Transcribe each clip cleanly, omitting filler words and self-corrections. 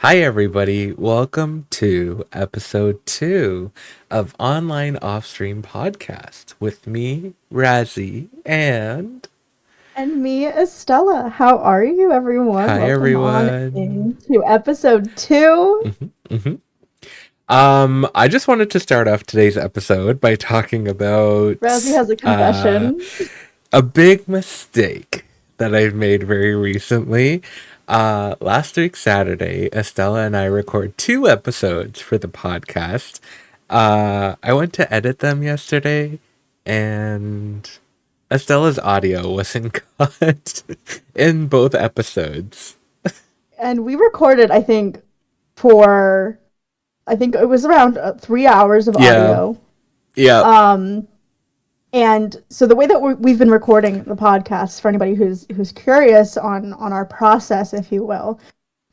Hi, everybody. Welcome to episode 2 of Online OffStream Podcast with me, Razzie, and And me, Estella. How are you, everyone? hi, Welcome on everyone. into episode 2. hmm I just wanted to start off today's episode by talking Rousey about has a confession. a big mistake that I've made very recently. Last week, Saturday, Estella and I record 2 episodes for the podcast. I went to edit them yesterday, and Estella's audio wasn't cut in both episodes. And we recorded, for, I think it was around 3 hours of Yeah, audio. yeah. Um, and so the way that we've been recording the podcast, for anybody who's curious on our process, if you will,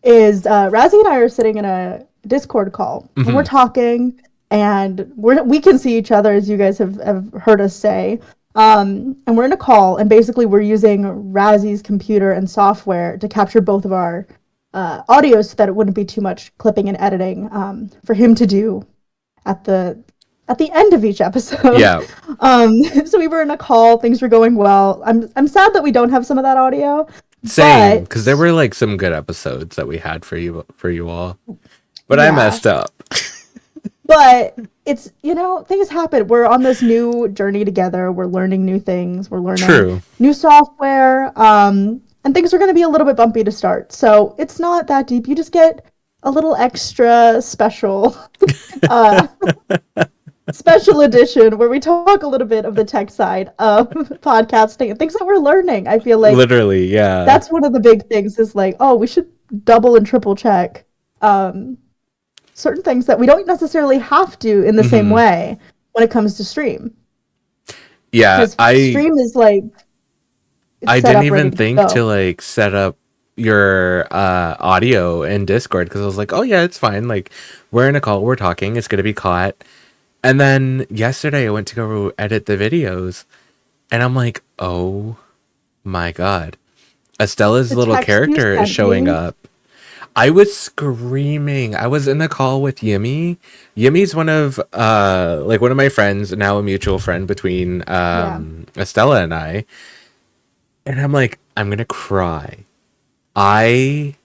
is Razzie and I are sitting in a Discord call and we're hmm talking and we can see each other, as you guys have heard us say. And we're in a call and basically we're using Razzie's computer and software to capture both of our audio so that it wouldn't be too much clipping and editing for him to do at the end of each episode. Yeah, So we were in a call, things were going well. I'm sad that we don't have some of that audio, same. Because there but were like some good episodes that we had for you all, but I yeah. messed up. But it's, things happen. We're on this new journey together. We're learning new things. We're learning True. new software. And things are going to be a little bit bumpy to start. So it's not that deep. You just get a little extra special, uh, special edition where we talk a little bit of the tech side of podcasting and things that we're learning. I feel like Literally, yeah. that's one of the big things is like, oh, we should double and triple check. Um, Certain things that we don't necessarily have to in the same hmm way when it comes to stream. Yeah, Because I stream is like it's I set didn't up ready even to think to go. like set up your audio in Discord because I was like, oh yeah, it's fine. Like we're in a call, we're talking, it's gonna be caught. And then yesterday I went to go edit the videos and I'm like, oh my god. Estella's The little text you character is sent showing me, up. I was screaming. I was in the call with Yimmy. Yimmy's one of my friends, now a mutual friend between yeah. Estella and I. And I'm like, I'm gonna cry. I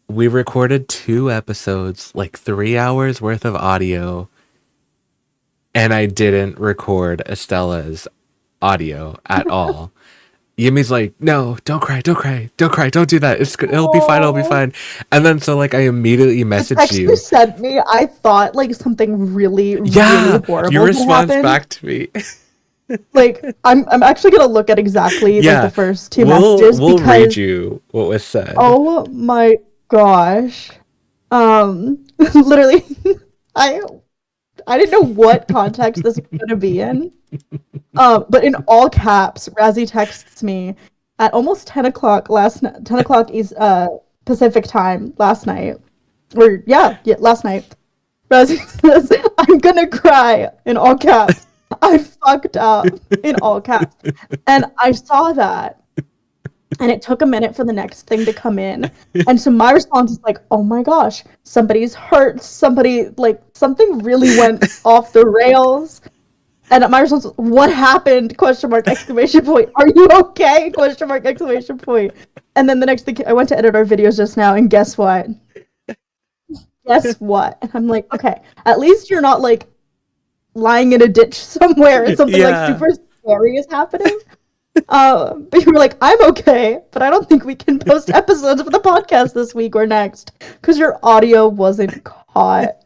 we recorded 2 episodes, like 3 hours worth of audio, and I didn't record Estella's audio at all. Yumi's like, no, don't cry, don't cry, don't cry, don't do that. It's good. It'll be fine, it'll be Oh, fine. And then so like I immediately the messaged text you you. sent me, I thought like something really, really Yeah, your horrible had response happened. back to me. Like I'm actually gonna look at exactly like the Yeah, first two we'll messages we'll read because you what was said. oh my gosh. Literally I I didn't know what context this was gonna be in. But in all caps, Razzie texts me at almost 10 o'clock 10 o'clock is Pacific time last night. Or yeah, last night. Razzie says, "I'm gonna cry" in all caps. I fucked up in all caps, and I saw that, and it took a minute for the next thing to come in, and so my response is like, "Oh my gosh, somebody's hurt. Somebody like something really went off the rails." And my response was, "What happened?" Question mark exclamation point. Are you okay? Question mark exclamation point. And then the next thing I went to edit our videos just now, and guess what? Guess what? And I'm like, okay, at least you're not like lying in a ditch somewhere and something like Yeah. super scary is happening. But you were like, I'm okay, but I don't think we can post episodes of the podcast this week or next because your audio wasn't caught.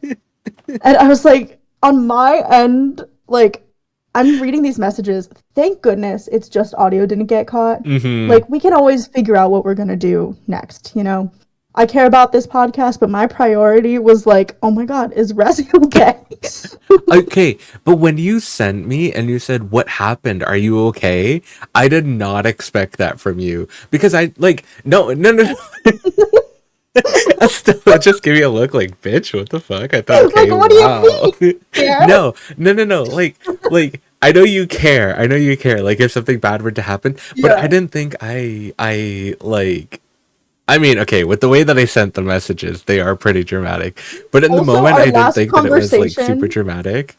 And I was like, on my end, like, I'm reading these messages. Thank goodness it's just audio didn't get caught. hmm Like, we can always figure out what we're going to do next, you know? I care about this podcast, but my priority was like, oh my God, is Resi okay? Okay, but when you sent me and you said, "What happened? Are you okay?" I did not expect that from you because I like no, no, no, no. Estella just give me a look like, "Bitch, what the fuck?" I thought, Like, okay, what do you wow. mean? Yeah. No, no, no, no. Like I know you care. I know you care. Like if something bad were to happen, but I Yeah. didn't think I like. I mean, okay, with the way that I sent the messages, they are pretty dramatic. But in the Also, moment, I didn't think that it was like super dramatic.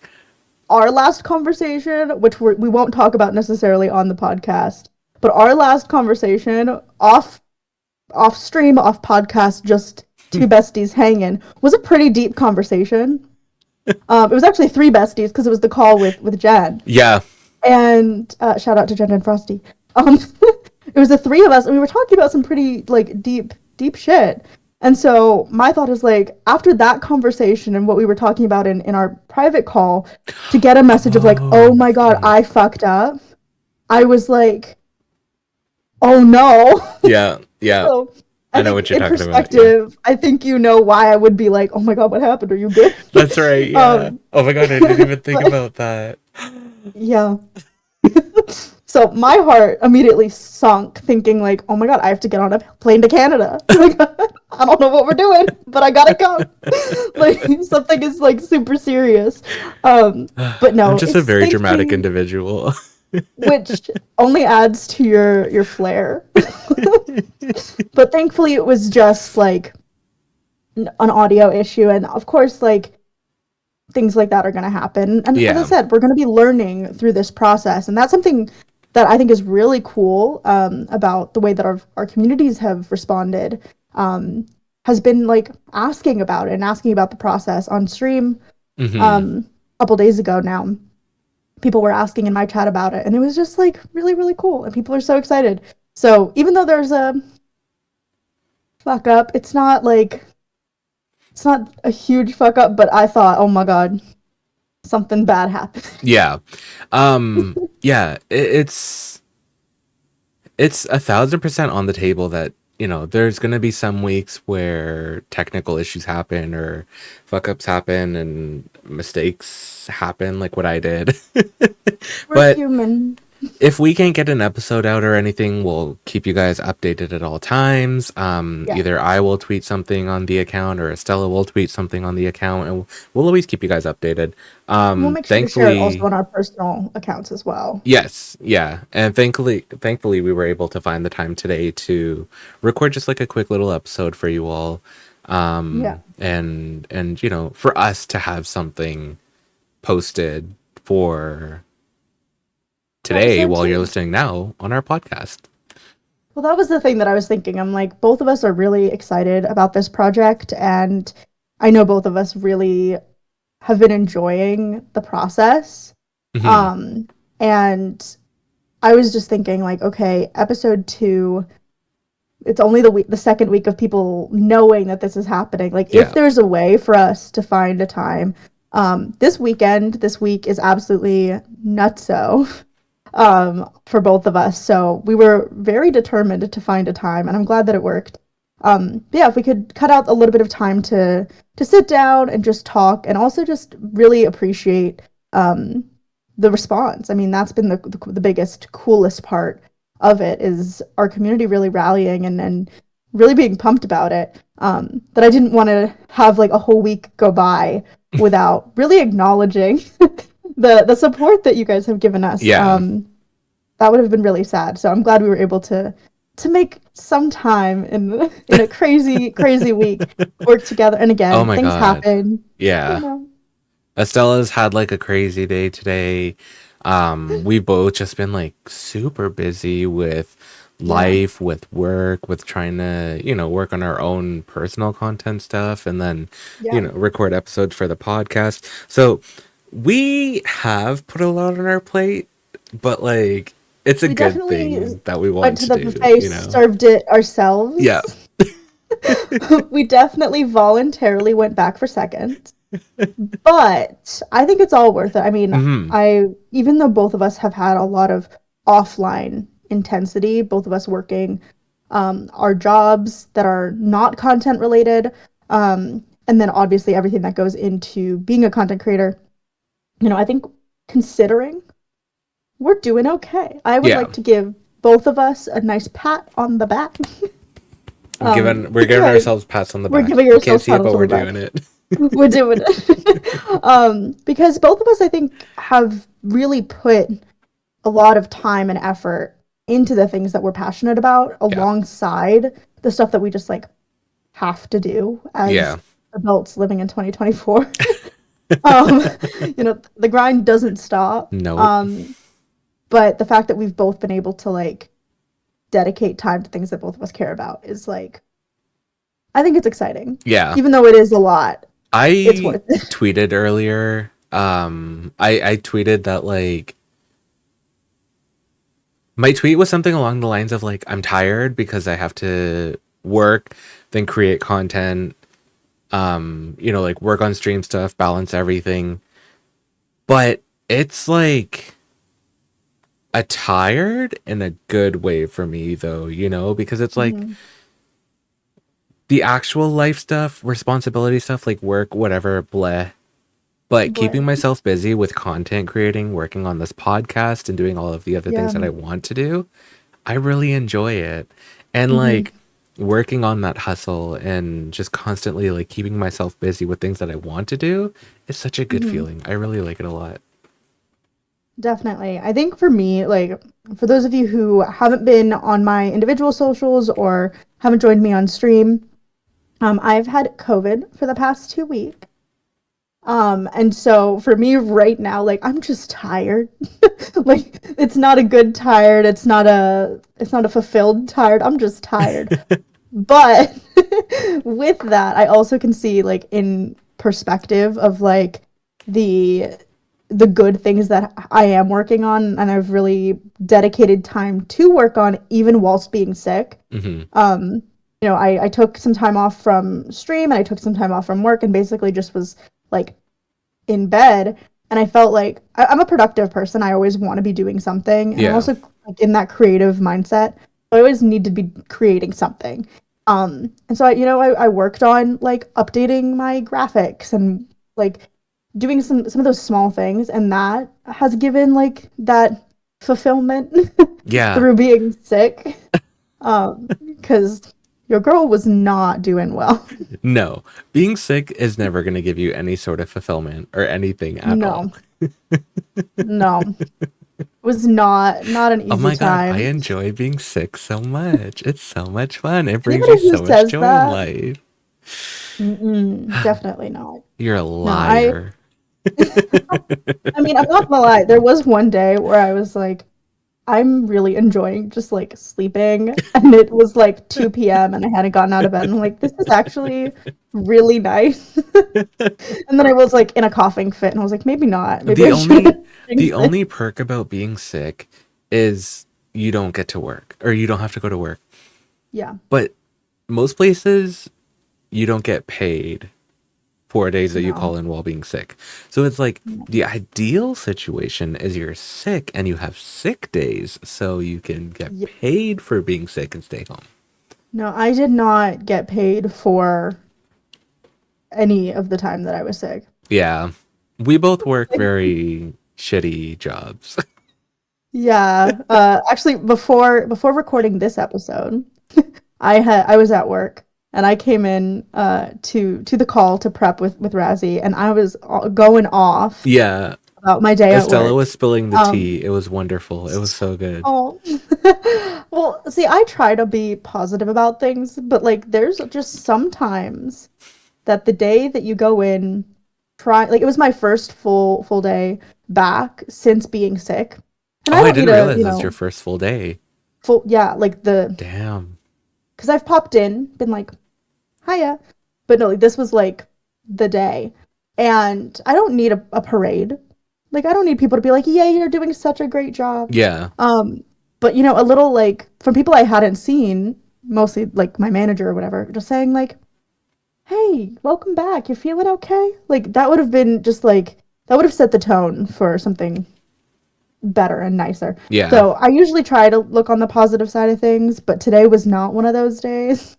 our last conversation, which we won't talk about necessarily on the podcast, but our last conversation off stream, off podcast, just two besties hanging, was a pretty deep conversation. It was actually three besties because it was the call with Jen. Yeah. And shout out to Jen and Frosty. It was the three of us, and we were talking about some pretty like deep shit. And so my thought is like, after that conversation and what we were talking about in our private call, to get a message of like, oh my god, I fucked up. I was like, oh no. Yeah. Yeah. So I I know think what you're in talking about. Yeah. perspective, I think you know why I would be like, oh my god, what happened? Are you good? That's right. Yeah. Oh my god, I didn't even think But, about that. yeah. So my heart immediately sunk, thinking like, "Oh my god, I have to get on a plane to Canada." Like, I don't know what we're doing, but I gotta come. Like something is like super serious. But I'm no, just a it's very dramatic thankfully, individual. which only adds to your flair. But thankfully, it was just like an audio issue, and of course, like things like that are going to happen. And as I Yeah. said, we're going to be learning through this process. And that's something that I think is really cool about the way that our communities have responded, has been like asking about it and asking about the process on stream. Hmm. A couple days ago now, people were asking in my chat about it. And it was just like really, really cool. And people are so excited. So even though there's a fuck up, it's not a huge fuck up, but I thought, oh my god, something bad happened. Yeah. Yeah. It's 1,000% on the table that, there's gonna be some weeks where technical issues happen or fuck ups happen and mistakes happen, like what I did. We're But human. if we can't get an episode out or anything, we'll keep you guys updated at all times. Yeah. Either I will tweet something on the account or Estella will tweet something on the account, and we'll always keep you guys updated. We'll make sure to share it also Thankfully, on our personal accounts as well. yes, yeah, and thankfully, we were able to find the time today to record just like a quick little episode for you all, Yeah. and for us to have something posted for today Episode while you're two. listening now on our podcast. Well, that was the thing that I was thinking. I'm like, both of us are really excited about this project, and I know both of us really have been enjoying the process. Hmm. Um, and I was just thinking, like, okay, episode two, it's only the second week of people knowing that this is happening. Like, if Yeah. there's a way for us to find a time, this week is absolutely nutso, for both of us. So we were very determined to find a time, and I'm glad that it worked. Yeah, if we could cut out a little bit of time to sit down and just talk, and also just really appreciate the response. I mean, that's been the biggest, coolest part of it, is our community really rallying and really being pumped about it. That I didn't want to have like a whole week go by without really acknowledging the support that you guys have given us. Yeah. That would have been really sad. So I'm glad we were able to make some time in a crazy week work together. And Oh again, my things god. happen. You Yeah. know. Estella's had like a crazy day today. We've both just been like super busy with Yeah. life, with work, with trying to, work on our own personal content stuff and then, Yeah. record episodes for the podcast. So we have put a lot on our plate, but like it's a We good definitely thing that we went want to to the do, buffet, served it Yeah. ourselves. We definitely voluntarily went back for seconds. But I think it's all worth it. I mean, Hmm. I even though both of us have had a lot of offline intensity, both of us working our jobs that are not content related, and then obviously everything that goes into being a content creator, I think considering we're doing okay. I would Yeah. like to give both of us a nice pat on the back. We're giving Because ourselves pats on the we're back. giving You can't ourselves see it, paddles but on we're the back. doing it. We're doing it. Because both of us, I think, have really put a lot of time and effort into the things that we're passionate about Yeah. alongside the stuff that we just like have to do Yeah. as adults living in 2024. um, the grind doesn't stop. Nope. But the fact that we've both been able to like dedicate time to things that both of us care about is like, I think it's exciting. Yeah. Even though it is a lot, it's I worth it. tweeted earlier. I tweeted that like my tweet was something along the lines of like I'm tired because I have to work, then create content, like work on stream stuff, balance everything. But it's like a tired in a good way for me though, because it's like Mhm. the actual life stuff, responsibility stuff, like work, whatever, bleh. But keeping But myself busy with content creating, working on this podcast, and doing all of the other yeah. things that I want to do, I really enjoy it. And Mhm. like working on that hustle and just constantly like keeping myself busy with things that I want to do is such a good Mhm. feeling. I really like it a lot. Definitely. I think for me, like for those of you who haven't been on my individual socials or haven't joined me on stream, I've had COVID for the past 2 weeks. And so for me right now, like I'm just tired. Like it's not a good tired, it's not a fulfilled tired. I'm just tired. But with that, I also can see like in perspective of like the the good things that I am working on and I've really dedicated time to work on even whilst being sick. Hmm. Um, I took some time off from stream and I took some time off from work and basically just was like in bed and I felt like I'm a productive person. I always want to be doing something and I'm Yeah. also like in that creative mindset. I always need to be creating something. And so I worked on like updating my graphics and like doing some of those small things and that has given like that fulfillment Yeah. through being sick. Because your girl was not doing well. No, being sick is never going to give you any sort of fulfillment or anything at all. No, no. It was not an Oh easy my God, I time. enjoy being sick so much. It's so much fun. It brings me Anybody who so much says joy in that, life. definitely not. You're a No, I liar. I mean, I'm not gonna lie. There was one day where I was like, I'm really enjoying just like sleeping, and it was like 2 p.m. and I hadn't gotten out of bed. And I'm like, this is actually really nice. And then I was like in a coughing fit, and I was like, maybe not. Maybe The I only shouldn't the jinx it. only perk about being sick is you don't get to work or you don't have to go to work. Yeah, But most places you don't get paid 4 days that you no. call in while being sick. So it's like the ideal situation is you're sick and you have sick days so you can get Yeah. paid for being sick and stay home. No, I did not get paid for any of the time that I was sick. Yeah. We both work very shitty jobs. Yeah. Actually, before recording this episode, I was at work and I came in to the call to prep with Razzie and I was going off Yeah. about my day at Estella work. was spilling the Um, tea. It was wonderful. It was so good. oh, well, see, I try to be positive about things, but like, there's just sometimes that the day that you go in, try like it was my first full day back since being sick, and Oh, I I don't need didn't a realize it was your first full day. full yeah like the Damn. because I've popped in, been like, hiya. But no, like this was like the day. And I don't need a parade. Like I don't need people to be like, yeah, you're doing such a great job. Yeah. Um, but a little like from people I hadn't seen, mostly like my manager or whatever, just saying like, hey, welcome back. You're feeling okay? Like that would have been just like that would have set the tone for something better and nicer. Yeah. So I usually try to look on the positive side of things, but today was not one of those days.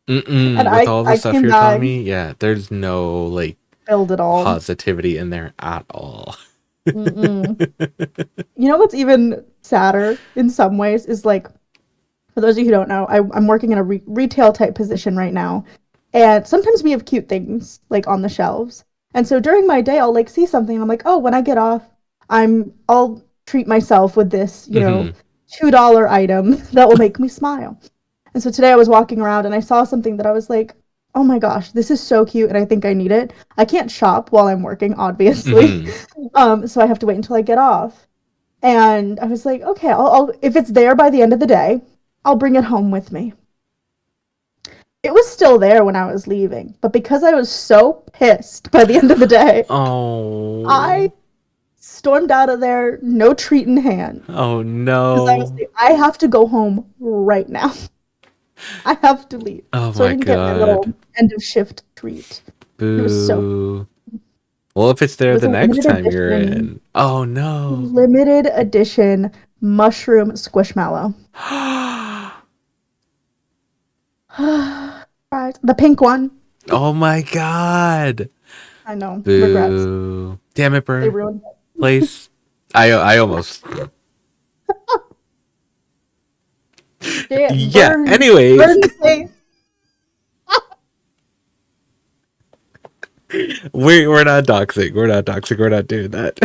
And Mm-mm. With I all the I stuff came you're telling back, me, yeah, there's no like filled it all. positivity in there at all. Mm-mm. You know what's even sadder in some ways is like for those of you who don't know, I'm working in a retail type position right now, and sometimes we have cute things like on the shelves. And so during my day, I'll like see something, and I'm like, oh, when I get off, I'll treat myself with this, Hmm. $2 item that will make me smile. And so today I was walking around and I saw something that I was like, oh my gosh, this is so cute and I think I need it. I can't shop while I'm working, obviously. Mm-hmm. So I have to wait until I get off. And I was like, okay, I'll if it's there by the end of the day, I'll bring it home with me. It was still there when I was leaving, but because I was so pissed by the end of the day, I Oh. stormed out of there, no treat in hand. Oh Because I was no. like, I have to go home right now. I have to leave. Oh So I my didn't get my god. little end of shift treat. It was so Boo. Well, if it's it there was the a next limited time you're edition in. Oh no. limited edition mushroom squishmallow. Right. The pink one. Oh my god. I know. Regrets. Boo. Damn it, They Burr. ruined it. Place. I almost. Damn, Yeah. burn. Anyways, Burn face. we're not doxing. We're not doxing. We're not doing that.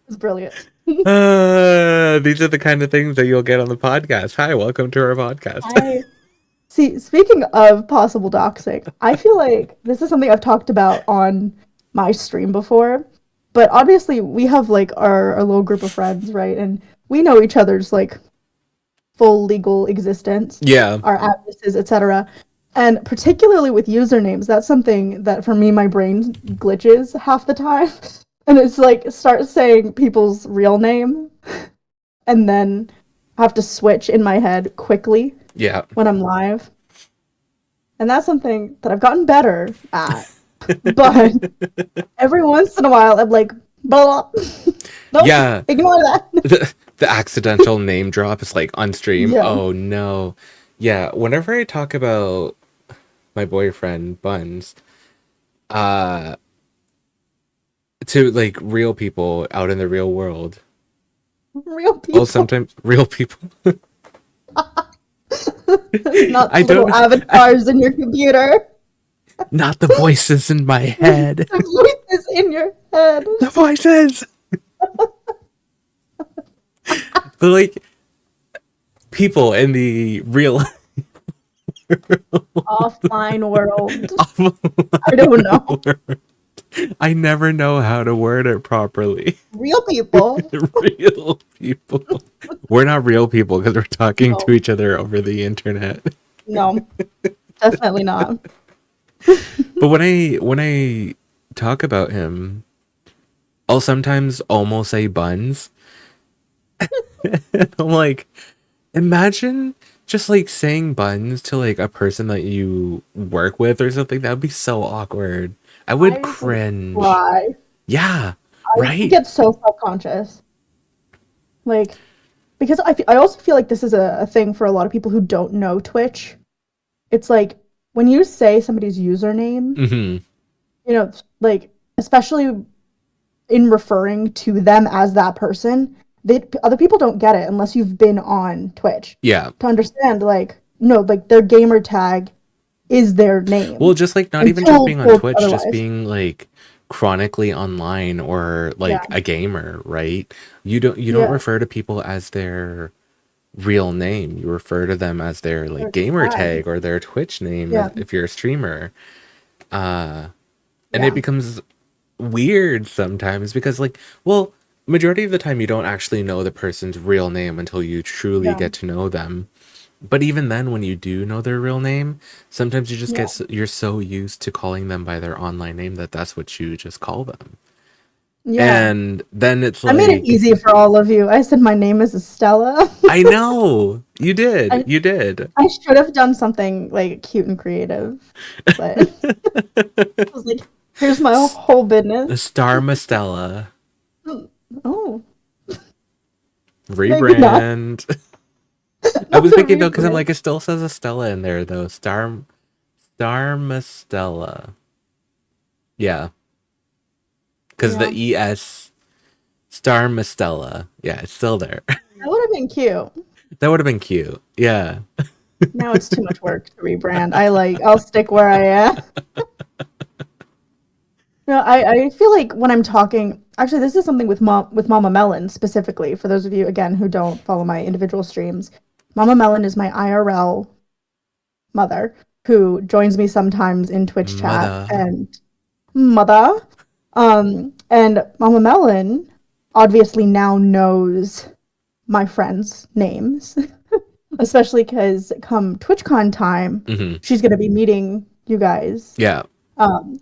It's brilliant. These are the kind of things that you'll get on the podcast. Hi, welcome to our podcast. I see. Speaking of possible doxing, I feel like this is something I've talked about on my stream before. But obviously, we have like our little group of friends, right? And we know each other's like full legal existence, Yeah. our addresses, etc. And particularly with usernames, that's something that for me, my brain glitches half the time. And it's like start saying people's real name and then have to switch in my head quickly Yeah. when I'm live. And that's something that I've gotten better at. But every once in a while, I'm like, blah. Nope, Yeah. ignore that. The accidental name drop is like on stream. Yeah. Oh no. Yeah. Whenever I talk about my boyfriend Buns, uh, to like real people out in the real world. Real Oh, people. sometimes real people. Not I the little don't. avatars in your computer. Not the voices in my head. The voices in your head. The voices. But like people in the real Offline world. I don't know. I never know how to word it properly. Real people. Real people. We're not real people because we're talking to No. each other over the internet. No, definitely not. But when I talk about him, I'll sometimes almost say Buns. I'm like, imagine just like saying Buns to like a person that you work with or something. That would be so awkward. I would I would cringe. cry. Yeah, I right. get so self-conscious. Like, because I also feel like this is a thing for a lot of people who don't know Twitch. It's like, when you say somebody's username, Hmm. you know, like, especially in referring to them as that person, other people don't get it unless you've been on Twitch Yeah. to understand, like, no, like, their gamer tag is their Well, name just like not even just until being on told Twitch, just otherwise. being like chronically online or Yeah, like a gamer, right? You don't yeah, refer to people as their real name. You refer to them as their like their gamer tag. tag or their Twitch name Yeah, if you're a streamer. Uh and it yeah, becomes weird sometimes because like, well, majority of the time you don't actually know the person's real name until you truly yeah, get to know them. But even then, when you do know their real name, sometimes you just yeah, you're so used to calling them by their online name that that's what you just call them. yeah. And then it's I made it like, easy for all of you. I said my name is Estella. I know you did, I you did. I should have done something like cute and creative, but I was like, here's my S- whole business. Star Mastella Oh, maybe not. rebrand. I Not was a thinking though, because I'm rebrand. like, it still says Estella in there though. Star Mastella. Yeah, because the Yeah, ES Star Mastella. Yeah, it's still there. that would have been cute. That would have been cute. Yeah. Now it's too much work to rebrand. I'll stick where I am. No, I feel like when I'm talking, actually, this is something with Mama Melon specifically. For those of you again who don't follow my individual streams, Mama Melon is my IRL mother who joins me sometimes in Twitch chat Mother. and mother. And Mama Melon obviously now knows my friends' names, especially because come TwitchCon time, Hmm. she's gonna be meeting you guys. Yeah.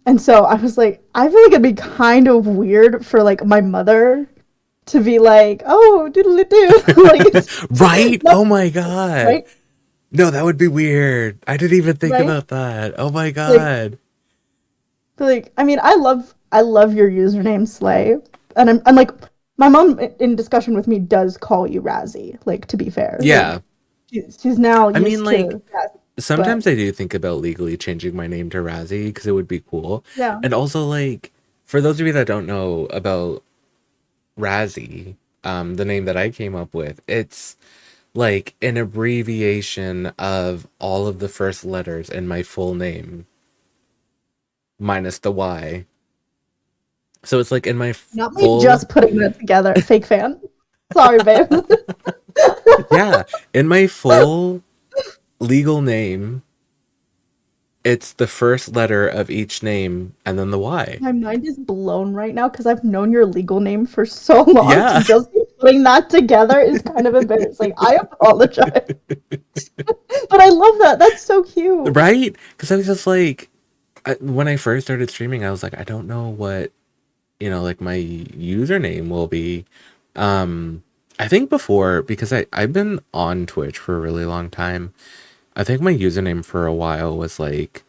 And so I was like, I feel like it'd be kind of weird for like my mother to be like, oh, doodly doo, like it's Right? not Oh my god. right, No, that would be weird. I didn't even think right? about that. Oh my Like, god. I mean, I love your username Slay, and I'm like, my mom in discussion with me does call you Razzie. Like to be fair, Yeah. like she's now I mean, used like, to Razzie, but sometimes I do think about legally changing my name to Razzie because it would be cool. yeah, And also, like, for those of you that don't know about Razzie, the name that I came up with, it's like an abbreviation of all of the first letters in my full name minus the Y. So it's like in my not me full, just putting that together. Fake fan. Sorry, babe. yeah, in my full legal name, it's the first letter of each name and then the Y. My mind is blown right now because I've known your legal name for so long. To Yeah, just be putting that together is kind of embarrassing. I apologize, but I love that. That's so cute. right? Because I was just like, when I first started streaming, I was like, I don't know what, like my username will be. Um, I think before, because I've been on Twitch for a really long time, I think my username for a while was like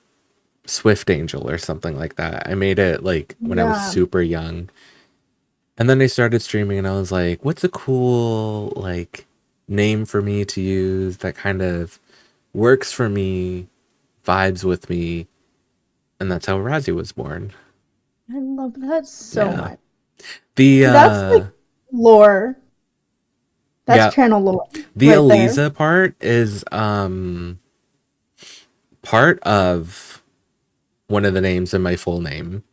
Swift Angel or something like that. I made it like when I was Yeah, super young. And then I started streaming and I was like, what's a cool like name for me to use that kind of works for me, vibes with me, and that's how Razzie was born. I love that so Yeah. much. The See, that's like lore. That's yeah, channel lore the right there. Eliza part is part of one of the names in my full name.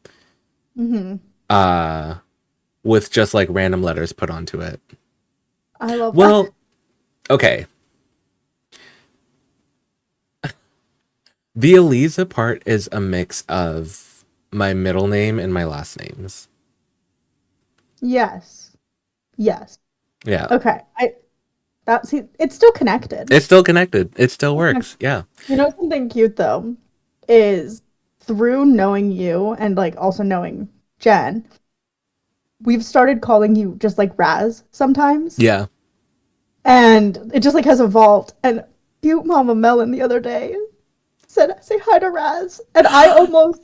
Hmm. Uh with just like random letters put onto it. I love that. Well, okay. The Eliza part is a mix of my middle name and my last names. Yes. Yes. Yeah. Okay. See, it's still connected. It's still connected. It still Still works. connected. Yeah. You know something cute though is through knowing you and like also knowing Jen, we've started calling you just like Raz sometimes. Yeah. And it just like has evolved. And cute Mama Melon the other day said, say hi to Raz. And I almost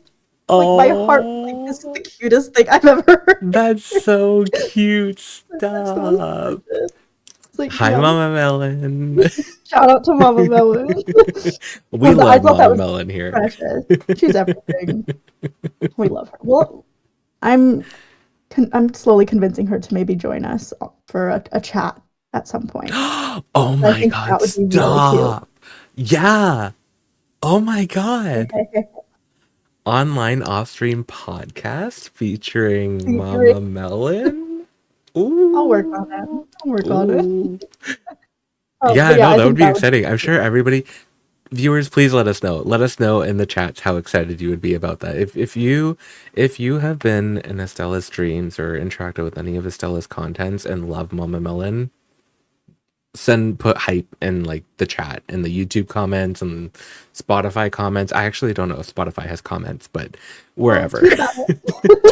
like my heart was like, this is the Oh, cutest thing I've ever heard. that's so cute. That's so Stop. precious. It's like, Hi, yeah. Mama Melon. Shout out to Mama Melon. We I love thought that Mama was Melon here. precious. She's everything. We love her. Well, I'm I'm slowly convincing her to maybe join us for a chat at some point. Oh I my think god, that would be really cute. stop. Yeah. Oh my god. Online OffStream Podcast featuring Featuring- Mama Melon. I'll work on it. Ooh. I'll work on it. Ooh. But Yeah, yeah, no, I that would think be that would exciting. I'm sure everybody, viewers, please let us know. Let us know in the chats how excited you would be about that. If you have been in Estella's streams or interacted with any of Estella's contents and love Mama Melon, put hype in like the chat and the YouTube comments and Spotify comments. I actually don't know if Spotify has comments, but wherever. tweet about it.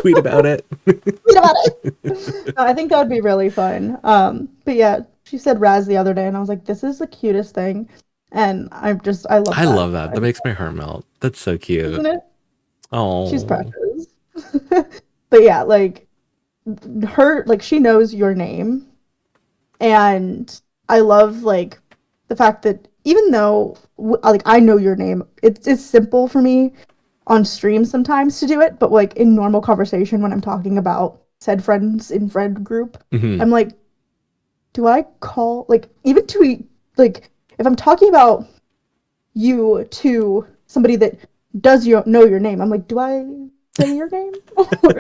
Tweet about it. Tweet about it. No, I think that would be really fun. But yeah, she said Raz the other day, and I was like, this is the cutest thing. And I love I that. love that. That makes my heart melt. That's so cute. Isn't it? She's Oh. precious. But yeah, like like she knows your name, and I love like the fact that even though like I know your name, it's simple for me on stream sometimes to do it, but like in normal conversation when I'm talking about said friends in friend group, Hmm. I'm like, do I call like even to like if I'm talking about you to somebody that does know your name, I'm like, do I say your name? Or,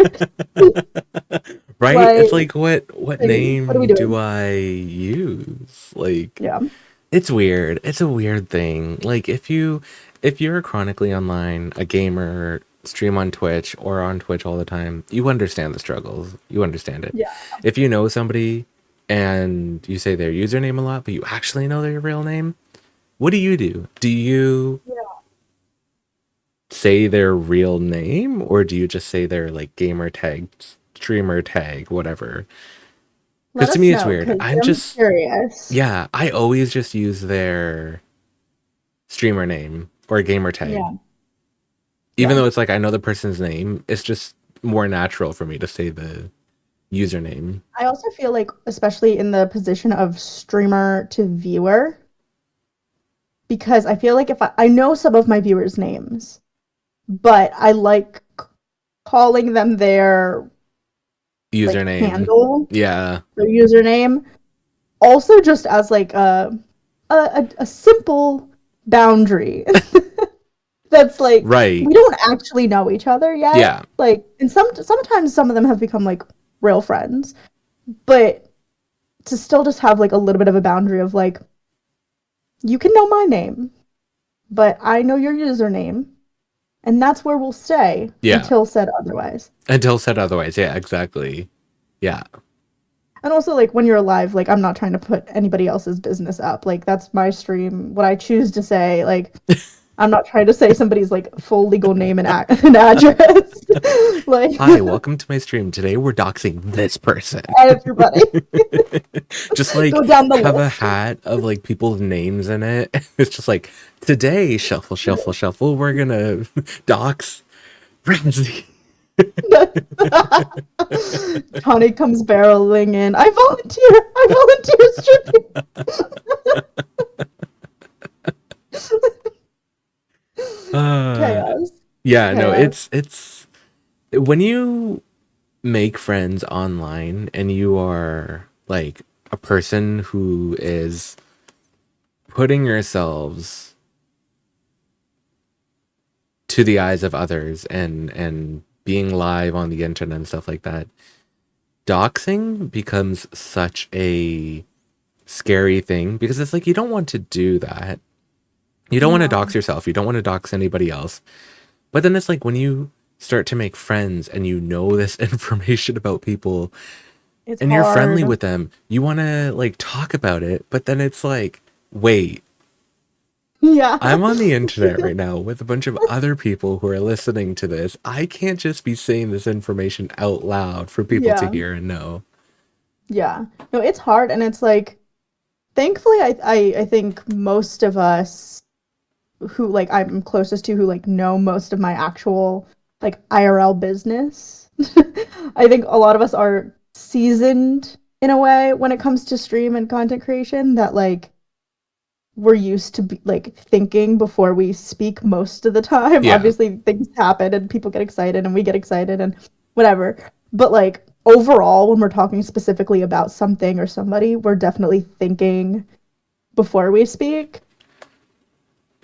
Right? It's like, like what what are we name do doing? I use? Like Yeah. it's weird. It's a weird thing. Like if you're chronically online, a gamer, stream on Twitch or on Twitch all the time, you understand the struggles. You understand it. Yeah. If you know somebody and you say their username a lot, but you actually know their real name, what do you do? Do you Yeah. say their real name or do you just say their like gamer tag, streamer tag, whatever? Let Because to us me it's know, weird. because I'm I'm just curious. yeah, I always just use their streamer name or gamer tag. Yeah. Even Yeah. though it's like I know the person's name, it's just more natural for me to say the username. I also feel like, especially in the position of streamer to viewer, because I feel like if I know some of my viewers' names, but I like calling them their like Username. handle, Yeah. their username, also just as like a simple boundary that's like Right. we don't actually know each other yet. Yeah. Like, and sometimes some of them have become like real friends, but to still just have like a little bit of a boundary of like you can know my name, but I know your username, and that's where we'll stay Yeah. until said otherwise. Until said otherwise. Yeah, exactly. Yeah. And also, like, when you're live, like, I'm not trying to put anybody else's business up. Like, that's my stream. What I choose to say, like, I'm not trying to say somebody's like full legal name and, and address. Like, Hi, welcome to my stream. Today we're doxing this person. everybody, Just like go down the have a list. hat of like people's names in it. It's just like today, shuffle, shuffle, shuffle. We're gonna dox Ramsey. Tony comes barreling in. I volunteer. I volunteer streaming. Uh, Chaos. yeah, no, Chaos. it's when you make friends online and you are like a person who is putting yourselves to the eyes of others and being live on the internet and stuff like that, doxing becomes such a scary thing because it's like you don't want to do that. You don't want to No, dox yourself. You don't want to dox anybody else. But then it's like when you start to make friends and you know this information about people it's and you're friendly hard. with them, you want to like talk about it. But then it's like, wait, Yeah. I'm on the internet right now with a bunch of other people who are listening to this. I can't just be saying this information out loud for people to Yeah. hear and know. Yeah. No, it's hard, and it's like thankfully I think most of us who like I'm closest to who like know most of my actual like IRL business. I think a lot of us are seasoned in a way when it comes to stream and content creation that like we're used to be like thinking before we speak most of the time. Yeah. Obviously things happen and people get excited and we get excited and whatever. But like overall when we're talking specifically about something or somebody, we're definitely thinking before we speak,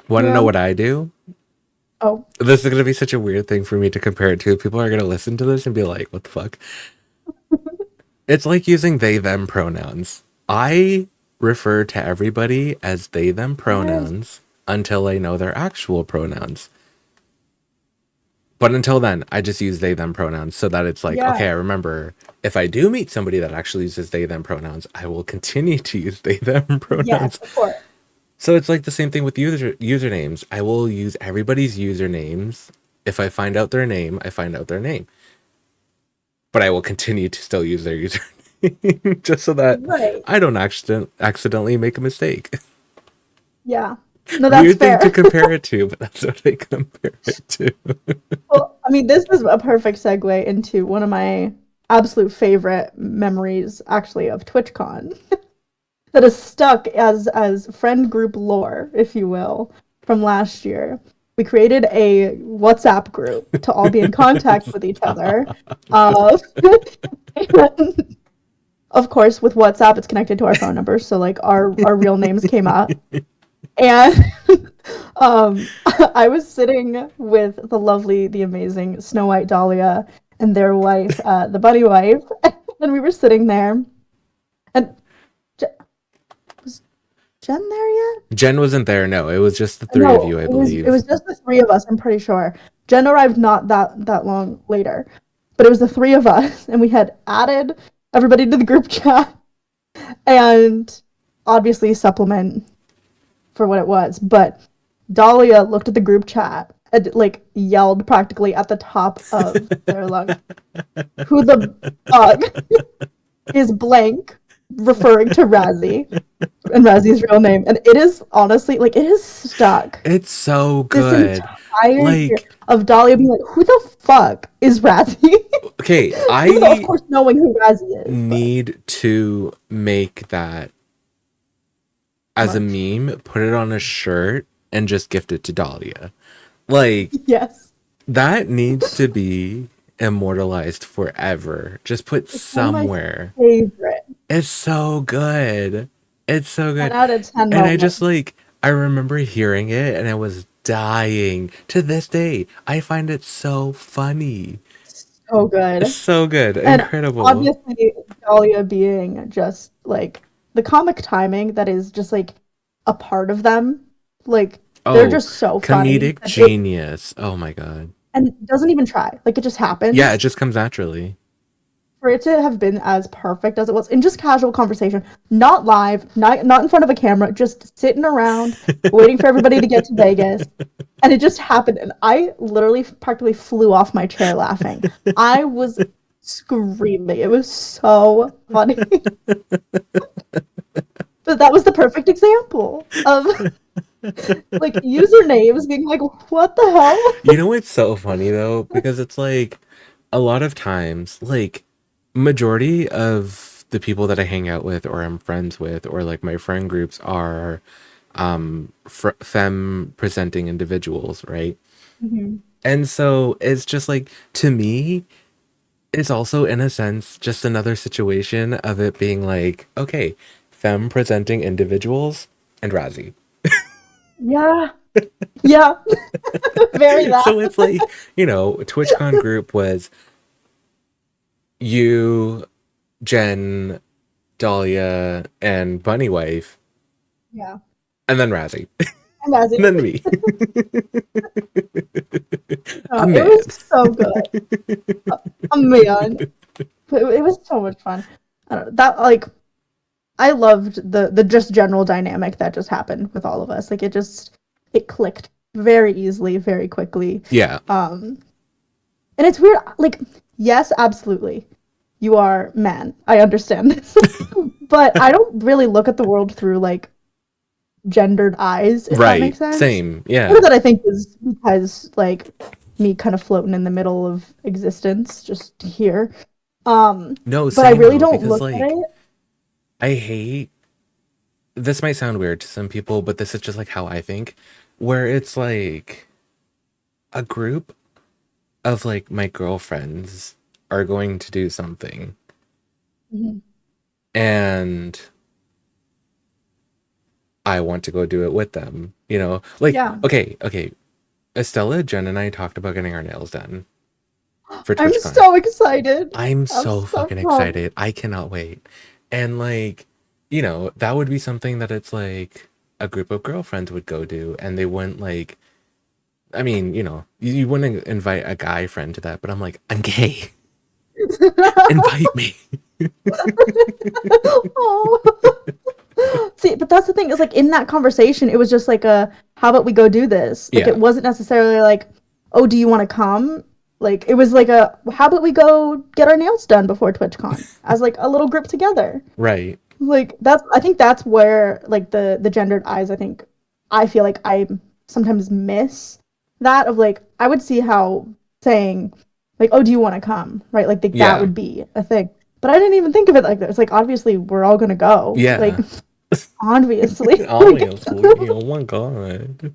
Want you to know know? what I do? Oh, This is going to be such a weird thing for me to compare it to. People are going to listen to this and be like, what the fuck? It's like using they them pronouns. I refer to everybody as they them yes. pronouns until I know their actual pronouns. But until then, I just use they them pronouns so that it's like, Yeah. okay, I remember if I do meet somebody that actually uses they them pronouns, I will continue to use they them Yes, pronouns. of course. So it's like the same thing with usernames. I will use everybody's usernames. If I find out their name, I find out their name. But I will continue to still use their username just so that Right. I don't accidentally make a mistake. Yeah. No, that's Weird thing fair. to compare it to, but that's what I compare it to. Well, I mean, this is a perfect segue into one of my absolute favorite memories, actually, of TwitchCon that is stuck as friend group lore, if you will, from last year. We created a WhatsApp group to all be in contact with each other. Uh, and of course, with WhatsApp, it's connected to our phone numbers, so like our real names came up. And I was sitting with the lovely, the amazing Snow White Dahlia and their wife, the bunny wife, and we were sitting there. And was Jen there yet? Jen wasn't there. No, it was just the three of No, you, I it believe. was just the three of us. I'm pretty sure. Jen arrived not that long later, but it was the three of us, and we had added everybody to the group chat, and obviously supplement for what it was. But Dahlia looked at the group chat and like yelled practically at the top of their lungs, "Who the fuck is blank?" Referring to Razzie and Razzie's real name, and it is honestly like it is stuck. It's so This good. entire year Like, of Dahlia being like, "Who the fuck is Razzie?" okay, Even though, of I course, knowing who Razzie is, but need to make that as a merch. meme, put it on a shirt, and just gift it to Dahlia. Like, Yes, that needs to be immortalized forever. Just put it's one of my somewhere. favorite It's so good. It's so 10 good. out of 10 And I just moments. like, I remember hearing it and I was dying. To this day, I find it so funny. So It's good. so good. And Incredible. obviously, Dahlia being just like the comic timing that is just like a part of them. Like, they're Oh, just so funny. comedic And it genius. Oh my God. and doesn't even try. Like, it just Yeah, it happens. just comes naturally. For it to have been as perfect as it was in just casual conversation, not live, not in front of a camera, just sitting around waiting for everybody to get to Vegas. And it just happened. And I literally practically flew off my chair laughing. I was screaming. It was so funny. But that was the perfect example of like usernames being like, what the You hell? know what's so funny though? Because it's like a lot of times, like majority of the people that I hang out with or I'm friends with or like my friend groups are femme presenting individuals, right? Mhm. And so it's just like to me, it's also in a sense just another situation of it being like, okay, femme presenting individuals and Razzie. Yeah. Yeah. Very that. So it's like, TwitchCon group was you, Jen, Dahlia, and Bunny Wife, Yeah. and then Razzie, And that's and it. then me. A It man. was so good. A man. It was so much fun. I don't know, that like I loved the just general dynamic that just happened with all of us. Like it clicked very easily, very quickly. Yeah. Um and it's weird like yes, absolutely. You are man. I understand this. But I don't really look at the world through like gendered eyes, if that Right. makes sense. Same. Part Yeah. of that I think is because like me kind of floating in the middle of existence just here. Um, No, but I same really though, don't because look at like it. I hate this might sound weird to some people, but this is just like how I think, where it's like a group of like my girlfriends are going to do something Mhm. and I want to go do it with them. Like, Yeah, okay. Estella, Jen, and I talked about getting our nails done for I'm TwitchCon. so excited. I'm I'm so so fucking pumped. excited. I cannot wait. And like, that would be something that it's like a group of girlfriends would go do, and they wouldn't like. I mean, you wouldn't invite a guy friend to that, but I'm like, I'm gay. Invite me. Oh. See, but that's the thing is like in that conversation, it was just like a how about we go do this? Like it Yeah. wasn't necessarily like, oh, do you want to come? Like it was like a how about we go get our nails done before TwitchCon as like a little group together. Right. Like that's I think that's where like the gendered eyes I feel like I sometimes miss that of like I would see how saying like oh do you want to come right like that Yeah. would be a thing but I didn't even think of it like that. It's like obviously we're all gonna go like Yeah. obviously like Obviously. Oh my god.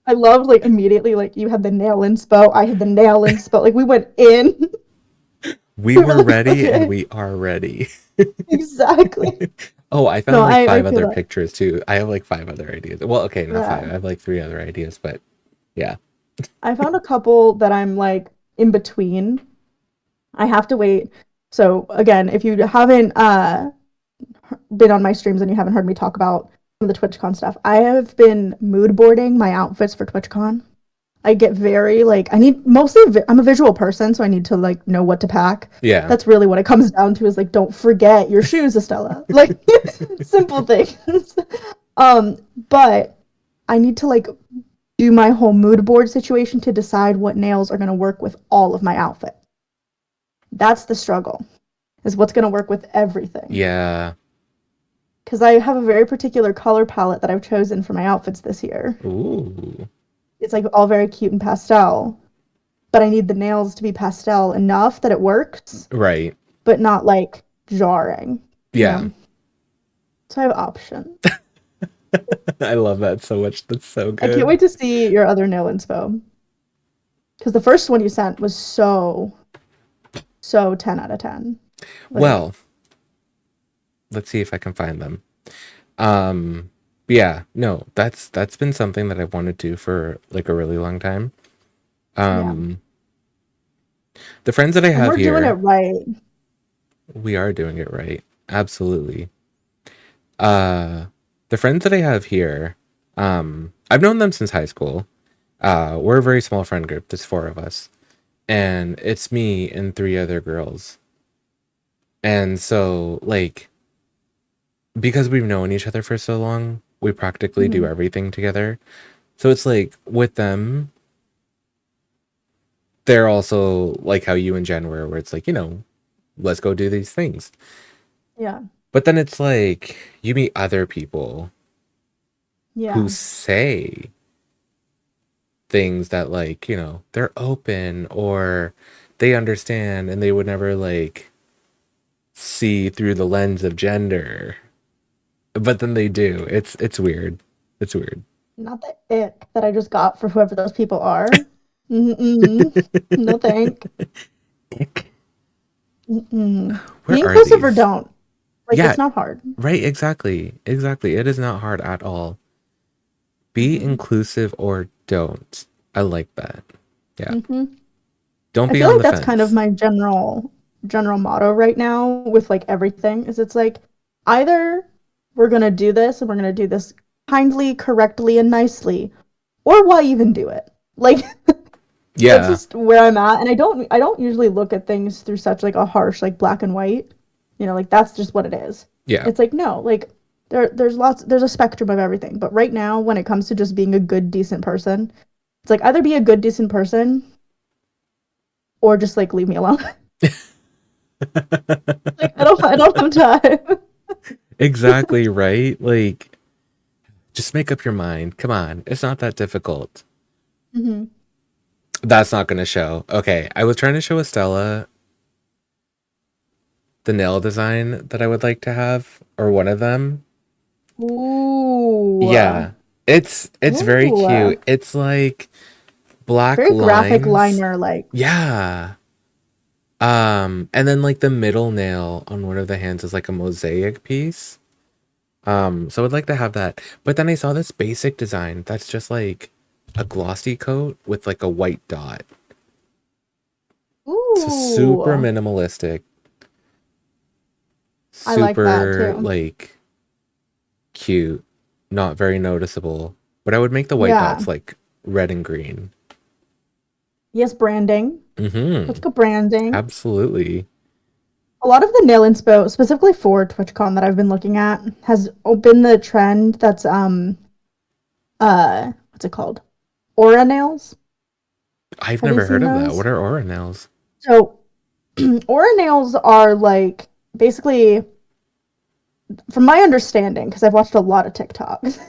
I loved like immediately like you had the nail inspo I had the nail inspo like we went in. We We were were like ready and okay we are ready. exactly Oh, I no found like I five feel other that pictures too. I have like five other ideas. Well, okay, not five. yeah I have like three other ideas, but Yeah. I found a couple that I'm like in between. I have to wait. So again, if you haven't been on my streams and you haven't heard me talk about some of the TwitchCon stuff, I have been mood boarding my outfits for TwitchCon. I get very like I need mostly I'm a visual person, so I need to like know what to pack. Yeah. That's really what it comes down to is like don't forget your shoes, Estella. Like simple things. Um, but I need to like do my whole mood board situation to decide what nails are going to work with all of my outfit. That's the struggle. Is what's going to work with everything. Yeah. Because I have a very particular color palette that I've chosen for my outfits this year. Ooh. It's like all very cute and pastel, but I need the nails to be pastel enough that it works, Right. but not like jarring, you Yeah. know? So I have options. I love that so much. That's so I can't good. wait to see your other nail inspo. Because the first one you sent was so 10 out of 10. Like, Well, let's see if I can find them. Um, yeah, no, that's been something that I've wanted to do for like a really long time. yeah. Um, the friends that I And have we're doing it here, right. we are doing it right. Absolutely. Uh, the friends that I have here, I've known them since high school. We're a very small friend group. There's four of us, and it's me and three other girls. And so, like, because we've known each other for so long, we practically do Mm-hmm. everything together. So it's like with them, they're also like how you and Jen were, where it's like, let's go do these things. Yeah. But then it's like you meet other people who Yeah. say things that, like, they're open or they understand and they would never like see through the lens of gender. But then they do. It's weird. It's weird. Not the ick that I just got for whoever those people are. Mm-mm. No thank. Ick. Mm-mm. Be Where are inclusive or these? don't. Like, Yeah, it's not hard. right, exactly. Exactly. It is not hard at all. Be Mm-hmm. inclusive or don't. I like that. Yeah. Mm-hmm. Don't I be feel on like the that's kind of fence. my general motto right now with like everything is it's like either we're gonna do this and we're gonna do this kindly, correctly, and nicely, or why even do it? Like that's Yeah. just where I'm at. And I don't usually look at things through such like a harsh like black and white. Like that's just what it is. Yeah. It's like no, like there's a spectrum of everything. But right now when it comes to just being a good, decent person, it's like either be a good, decent person or just like leave me alone. Like I don't have time. Exactly, right? Like, just make up your mind. Come on. It's not that difficult. Hmm. That's not going to show. Okay. I was trying to show Estella the nail design that I would like to have, or one of them. Ooh. Yeah. It's very Ooh. cute. It's like black Very graphic lines. liner like. Yeah. And then like the middle nail on one of the hands is like a mosaic piece. So I'd like to have that. But then I saw this basic design that's just like a glossy coat with like a white dot. So super Ooh. minimalistic, I like that super too. like cute, not very noticeable. But I would make the white Yeah. dots like red and green. Yes, branding. Mm-hmm. Let's go branding. Absolutely. A lot of the nail inspo, specifically for TwitchCon that I've been looking at, has been the trend that's what's it called? Aura nails. I've Have you never heard seen of that. What those? are aura nails? So aura nails are like basically, from my understanding, because I've watched a lot of TikToks,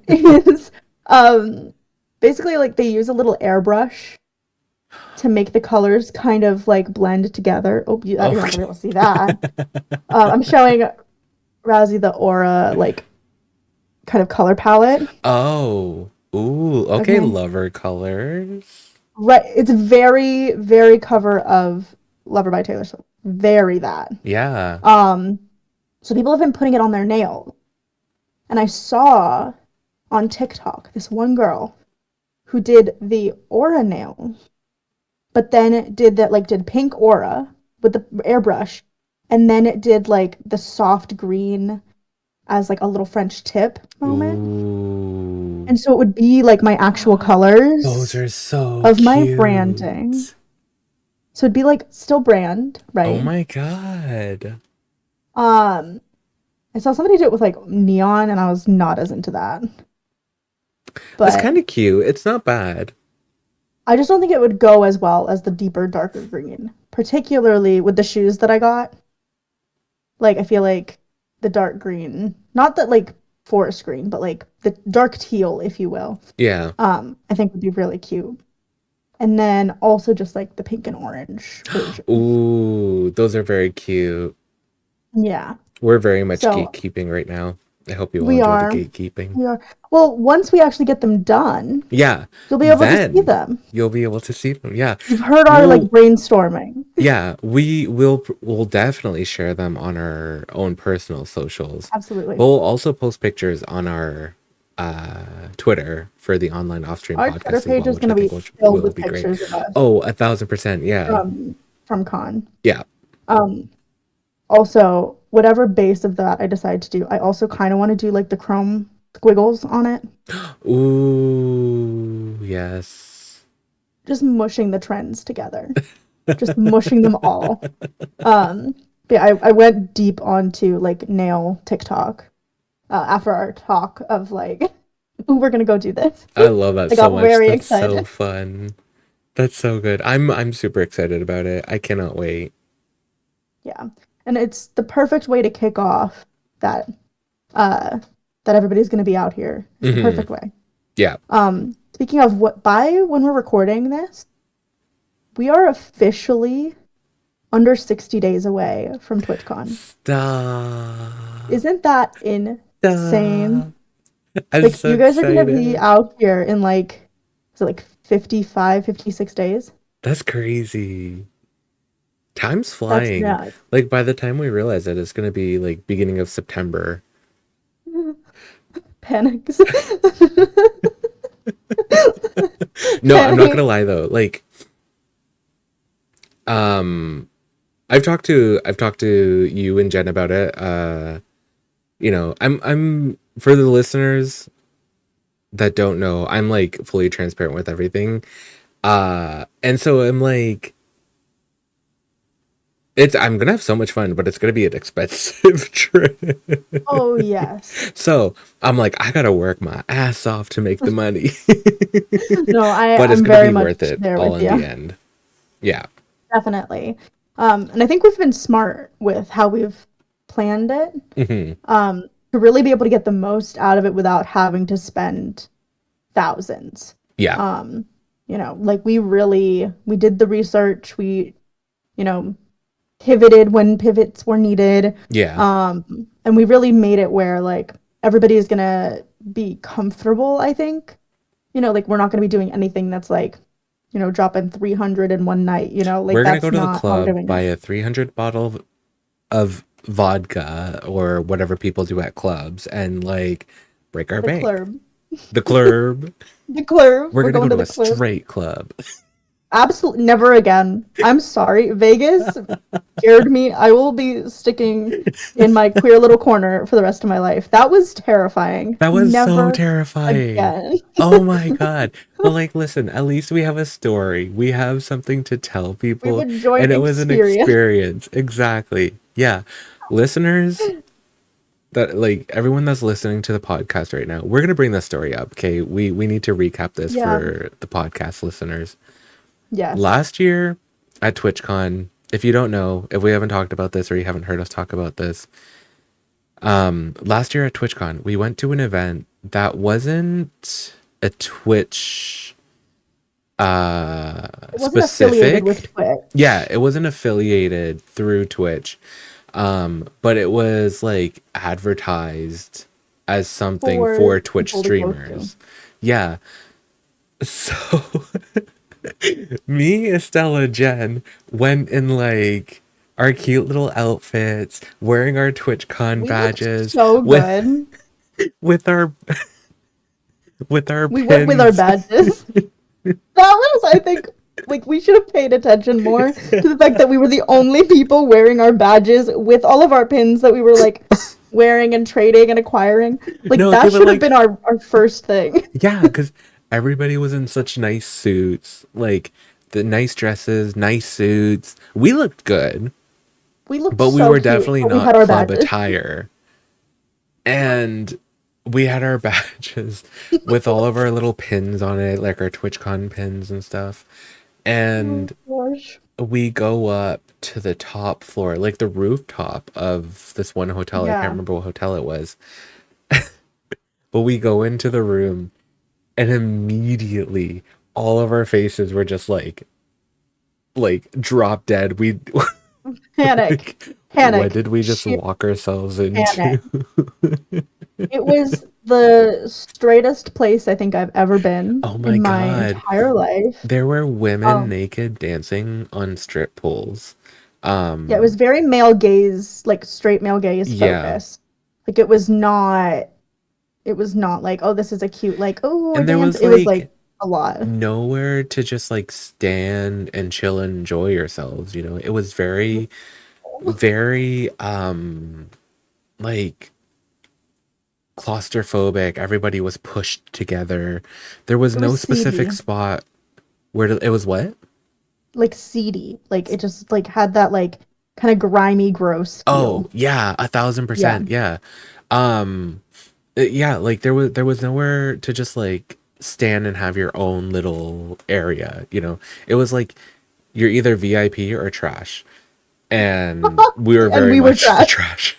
is um basically like they use a little airbrush to make the colors kind of like blend together. Oh, you're not gonna be Okay. able to see that. I'm showing Razzie the aura like kind of color palette. Oh. Ooh. Okay, Okay. lover colors. Right. It's very, very cover of Lover by Taylor Swift. Very that. Yeah. Um, so people have been putting it on their nails. And I saw on TikTok this one girl. who did the aura nail, but then it did pink aura with the airbrush, and then it did like the soft green as like a little French tip moment. Ooh. And so it would be like my actual Those colors are so of my branding. cute. So it'd be like still brand, Oh right? my god. Um, I saw somebody do it with like neon, and I was not as into that. That's But kind of cute. It's not bad. I just don't think it would go as well as the deeper, darker green, particularly with the shoes that I got. Like, I feel like the dark green, not that like forest green, but like the dark teal, if you will, Yeah. I think would be really cute. And then also just like the pink and orange version. Ooh, those are very cute. Yeah. We're very much So gatekeeping right now. I hope you all we enjoy the are, gatekeeping. we are. Well, once we actually get them done, Yeah, you'll be able to see then them. you'll be able to see them. Yeah. You've heard our like We'll brainstorming. yeah, we'll definitely share them on our own personal socials. Absolutely. We'll also post pictures on our Twitter for the Online OffStream Our Twitter Podcast as page well, is which going I to be think filled will with be great. pictures of us Oh, 1,000%. Yeah. from con. Yeah. Um, Also, whatever base of that I decide to do, I also kind of want to do like the chrome squiggles on it, Ooh, yes. just mushing the trends together, just mushing them all. Um, but yeah, I went deep onto like nail TikTok after our talk of like, ooh, we're gonna go do this. I love that I so got much. very That's so excited. fun. That's so good. I'm super excited about it. I cannot wait. Yeah, and it's the perfect way to kick off that uh that everybody's gonna be out here. It's the Hmm. perfect way. Yeah. Speaking of what, by when we're recording this, we are officially under 60 days away from TwitchCon. Stop. Isn't that insane? Stop. I'm Like, so you guys are gonna be excited. out here in like, is it like 55, 56 days? That's crazy. Time's That's flying. nuts. Like by the time we realize it, it's gonna be like beginning of September. Panics. No, I'm not gonna Penny. lie though. Like, um, I've talked to you and Jen about it. I'm for the listeners that don't know, I'm like fully transparent with everything. And so I'm like, I'm gonna have so much fun, but it's gonna be an expensive trip. Oh, yes. So I'm like, I gotta work my ass off to make the money. No, But it's I'm gonna very be much worth it there all with in the you. end. Yeah. Definitely. And I think we've been smart with how we've planned it, Hmm. to really be able to get the most out of it without having to spend thousands. Yeah. Um, like we did the research, we, you know, pivoted when pivots were needed. Yeah. And we really made it where like everybody is gonna be comfortable, I think. Like we're not gonna be doing anything that's like, dropping 300 in one night, like We're gonna go that's to the not how we're club, doing buy it. a 300 bottle of vodka or whatever people do at clubs, and like break our The bank. club. The club. The club. We're We're gonna go going to to the a club. straight club. Absolutely never again. I'm sorry. Vegas scared me. I will be sticking in my queer little corner for the rest of my life. That was terrifying. That was so Never terrifying. again. Oh my god. But like listen, at least we have a story. We have something to tell We have people, a and joint it was an experience. experience. Exactly. Yeah. Listeners, that like everyone that's listening to the podcast right now, we're gonna bring this story up. Okay, we need to recap this Yeah. for the podcast listeners. Yes. Last year at TwitchCon, if you don't know, if we haven't talked about this or you haven't heard us talk about this, last year at TwitchCon, we went to an event that wasn't a Twitch It wasn't affiliated with specific. Twitch Yeah, it wasn't affiliated through Twitch. But it was like advertised as something for for Twitch people to go to. streamers. Yeah. So me, Estella, Jen went in like our cute little outfits, wearing our TwitchCon We looked badges so with good. with our with our We went with our pins. badges. That was, I think, like we should have paid attention more to the fact that we were the only people wearing our badges with all of our pins that we were like wearing and trading and acquiring. Like No, okay, that but should have like, been our first thing. yeah, because everybody was in such nice suits, like the nice dresses, nice suits. We looked good, We looked but we so were cute, definitely but we not had our club badges. attire. And we had our badges with all of our little pins on it, like our TwitchCon pins and stuff. Oh And gosh. we go up to the top floor, like the rooftop of this one hotel. I can't Yeah. remember what hotel it was. But we go into the room and immediately all of our faces were just like drop dead. We Panic. like, what Panic. did we just Sheer walk ourselves panic. into? It was the straightest place I think I've ever been Oh my in my god. entire life. There were women Um, naked dancing on strip poles. yeah, it was very male gaze, like straight male gaze Yeah. focus. Like it was not like, oh, this is a cute, like, oh, we're And there dancing. was It was like like a lot. nowhere to just like stand and chill and enjoy yourselves, you know. It was very very like claustrophobic. Everybody was pushed together. There was It no was specific seedy, spot where it was what? like seedy. Like it just like had that like kind of grimy, gross Oh, feel. yeah, Yeah. 1000%. Yeah. Um yeah, like there was nowhere to just like stand and have your own little area, you know. It was like you're either VIP or trash. And we were And very we were much the trash. trash.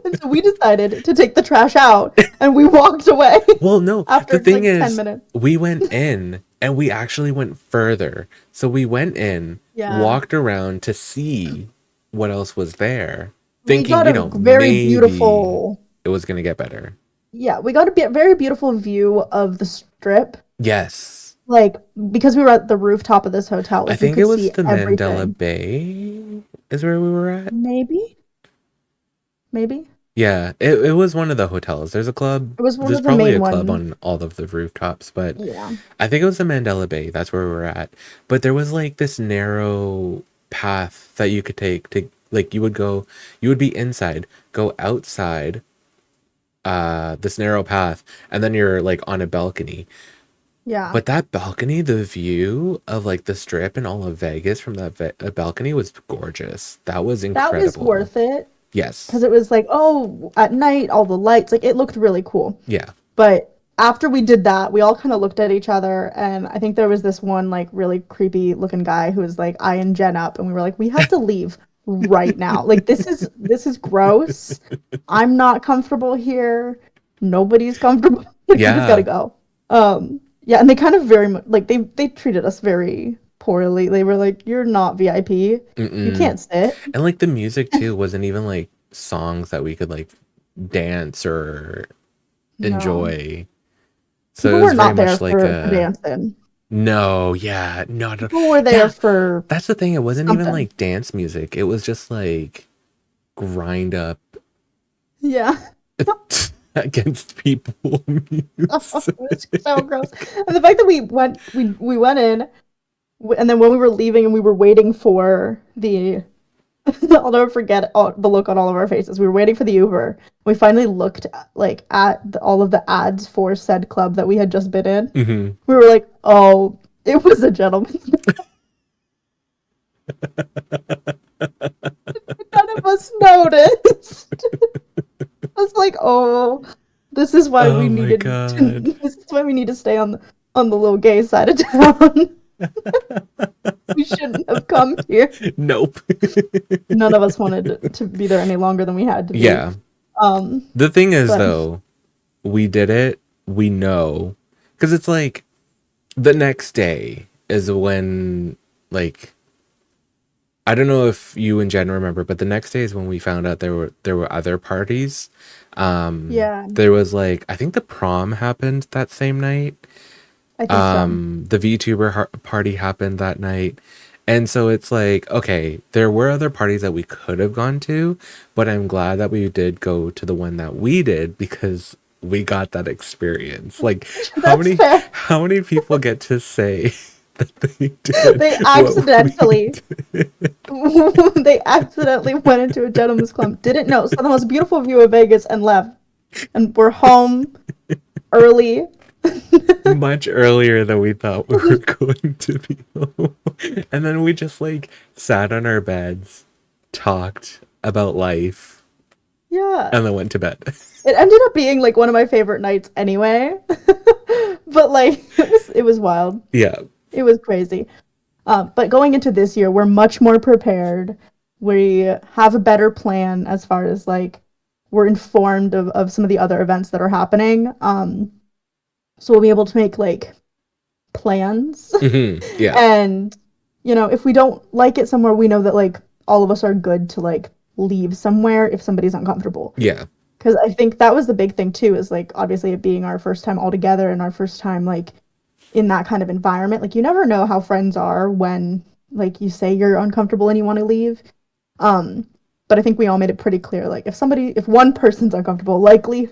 And so we decided to take the trash out and we walked away Well, no, the after thing like 10 is, minutes. we went in and we actually went further. So we went in, Yeah. walked around to see what else was there, We thinking, got you a know, very maybe beautiful, it was gonna get better. yeah, we got a very beautiful view of the strip. Yes. Like, because we were at the rooftop of this hotel, I like we think it could was see the Mandela everything. Bay is where we were at. Maybe, maybe. Yeah, it was one of the hotels. It was one There's of the probably a main club ones. on all of the rooftops, but Yeah. I think it was the Mandela Bay. That's where we were at. But there was like this narrow path that you could take to like you would be inside, go outside this narrow path, and then you're like on a balcony. Yeah. But that balcony, the view of like the strip and all of Vegas from that balcony was gorgeous. That was That was incredible. worth it Yes. because it was like, oh, at night, all the lights, like it looked really cool. Yeah. But after we did that, we all kind of looked at each other, and I think there was this one like really creepy looking guy who was like eyeing Jen up, and we were like, we have to leave right now. Like this is gross. I'm not comfortable here. Nobody's comfortable. Like we just gotta Yeah. go. Yeah, and they kind of very much like they treated us very poorly. They were like, you're not VIP. You Mm-mm. can't sit. And like the music too wasn't even like songs that we could like dance or No. enjoy. So People it was were very not there much like for a dancing. no, yeah, no, no, People were there yeah. for That's the thing. It wasn't even something. like dance music. It was just like grind up Yeah. against people Oh, music. it's so gross. And the fact that we went in, and then when we were leaving and we were waiting for the, I'll never forget the look on all of our faces. We were waiting for the Uber. We finally looked like at all of the ads for said club that we had just been in. Hmm. We were like, oh, it was a gentleman. None of us noticed. I was like, oh, this is why we Oh my needed to. god. This is why we need to stay on the little gay side of town. We shouldn't have come here. Nope. None of us wanted to be there any longer than we had to be. Yeah. Um, The thing is but though, we did it. We know because it's like the next day is when like I don't know if you and Jen remember, but the next day is when we found out there were other parties. yeah, There was like I think the prom happened that same night. I think so. The VTuber party happened that night. And so it's like, okay, there were other parties that we could have gone to, but I'm glad that we did go to the one that we did because we got that experience. Like That's fair. how many people get to say that they did They what we accidentally did? they accidentally went into a gentleman's club, didn't know, saw the most beautiful view of Vegas and left. And we're home early. Much earlier than we thought we were going to be home. And then we just like sat on our beds, talked about life, Yeah. and then went to bed. It ended up being like one of my favorite nights anyway. But like it was wild. Yeah. It was crazy. But going into this year, we're much more prepared. We have a better plan as far as like we're informed of some of the other events that are happening. So we'll be able to make like plans. Yeah. And you know, if we don't like it somewhere, we know that like all of us are good to like leave somewhere if somebody's uncomfortable. Yeah. Because I think that was the big thing too, is like obviously it being our first time all together and our first time like in that kind of environment. Like you never know how friends are when like you say you're uncomfortable and you want to leave. But I think we all made it pretty clear, like if one person's uncomfortable, likely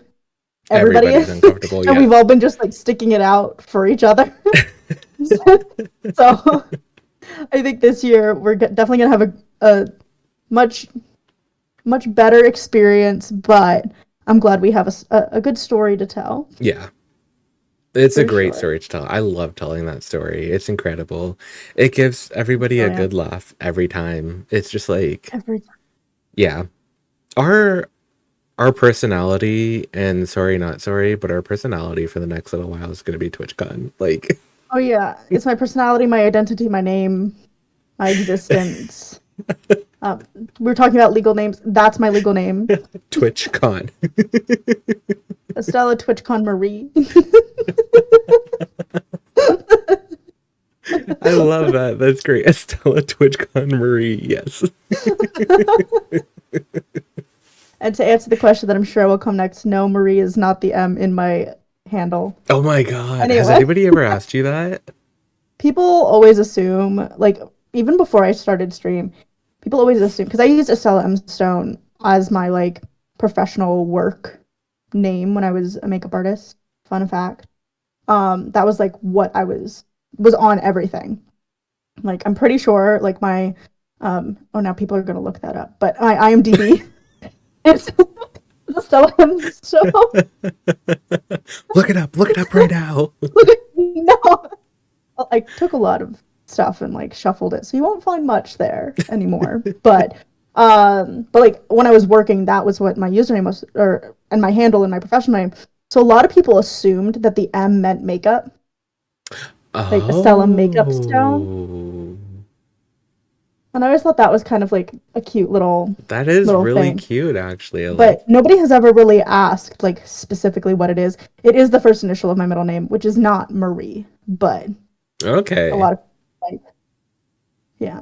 everybody Everybody's is. uncomfortable. And Yeah. we've all been just like sticking it out for each other. So I think this year we're definitely gonna have a much better experience, but I'm glad we have a good story to tell. Yeah. It's a For great sure. story to tell. I love telling that story. It's incredible. It gives everybody a Brilliant. good laugh every time. It's just like, Every yeah. Our our personality, and sorry not sorry, but our personality for the next little while is going to be TwitchCon. Like Oh yeah, it's my personality, my identity, my name, my existence. Um, we were talking about legal names. That's my legal name, TwitchCon. Estella TwitchCon Marie. I love that. That's great. Estella TwitchCon Marie. Yes. And to answer the question that I'm sure will come next, no, Marie is not the M in my handle. Oh my god. Has Anyway, anybody ever asked you that? people always assume, like even before I started stream, people always assume because I used Estella M Stone as my like professional work name when I was a makeup artist. Fun fact. That was like what I was on everything. Like I'm pretty sure like my oh now people are gonna look that up, but my IMDb it's Estella M Stone. Look it up. Look it up right now. No, I took a lot of stuff and like shuffled it, so you won't find much there anymore. But like when I was working, that was what my username was, or and my handle and my professional name. So a lot of people assumed that the M meant makeup, like Estella Makeup Stone, Oh. and I always thought that was kind of like a cute That is little really thing. cute actually. I like But nobody has ever really asked like specifically what it is. It is the first initial of my middle name, which is not Marie, but a okay. lot of like yeah.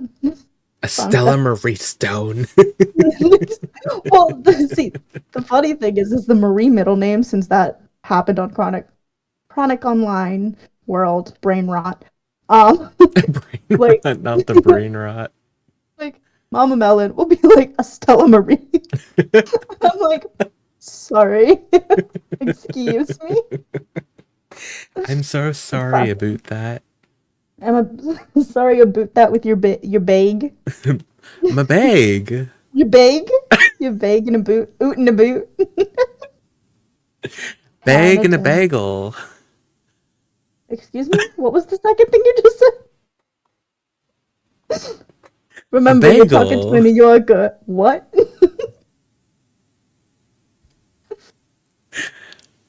Estella Marie Stone. Well, see, the funny thing is the Marie middle name, since that happened on Chronic Online World brain rot. Brain Like, rot, not the brain rot. like Mama Melon will be like Estella Marie. I'm like, sorry, excuse me. I'm so sorry Classic. about that. Sorry about that with your bag. My bag. Your bag? Your bag in a boot. Oot in a boot. Bag and a That's it. bagel. Excuse me? What was the second thing you just said? A Remember, you're talking to a bagel. New Yorker. What?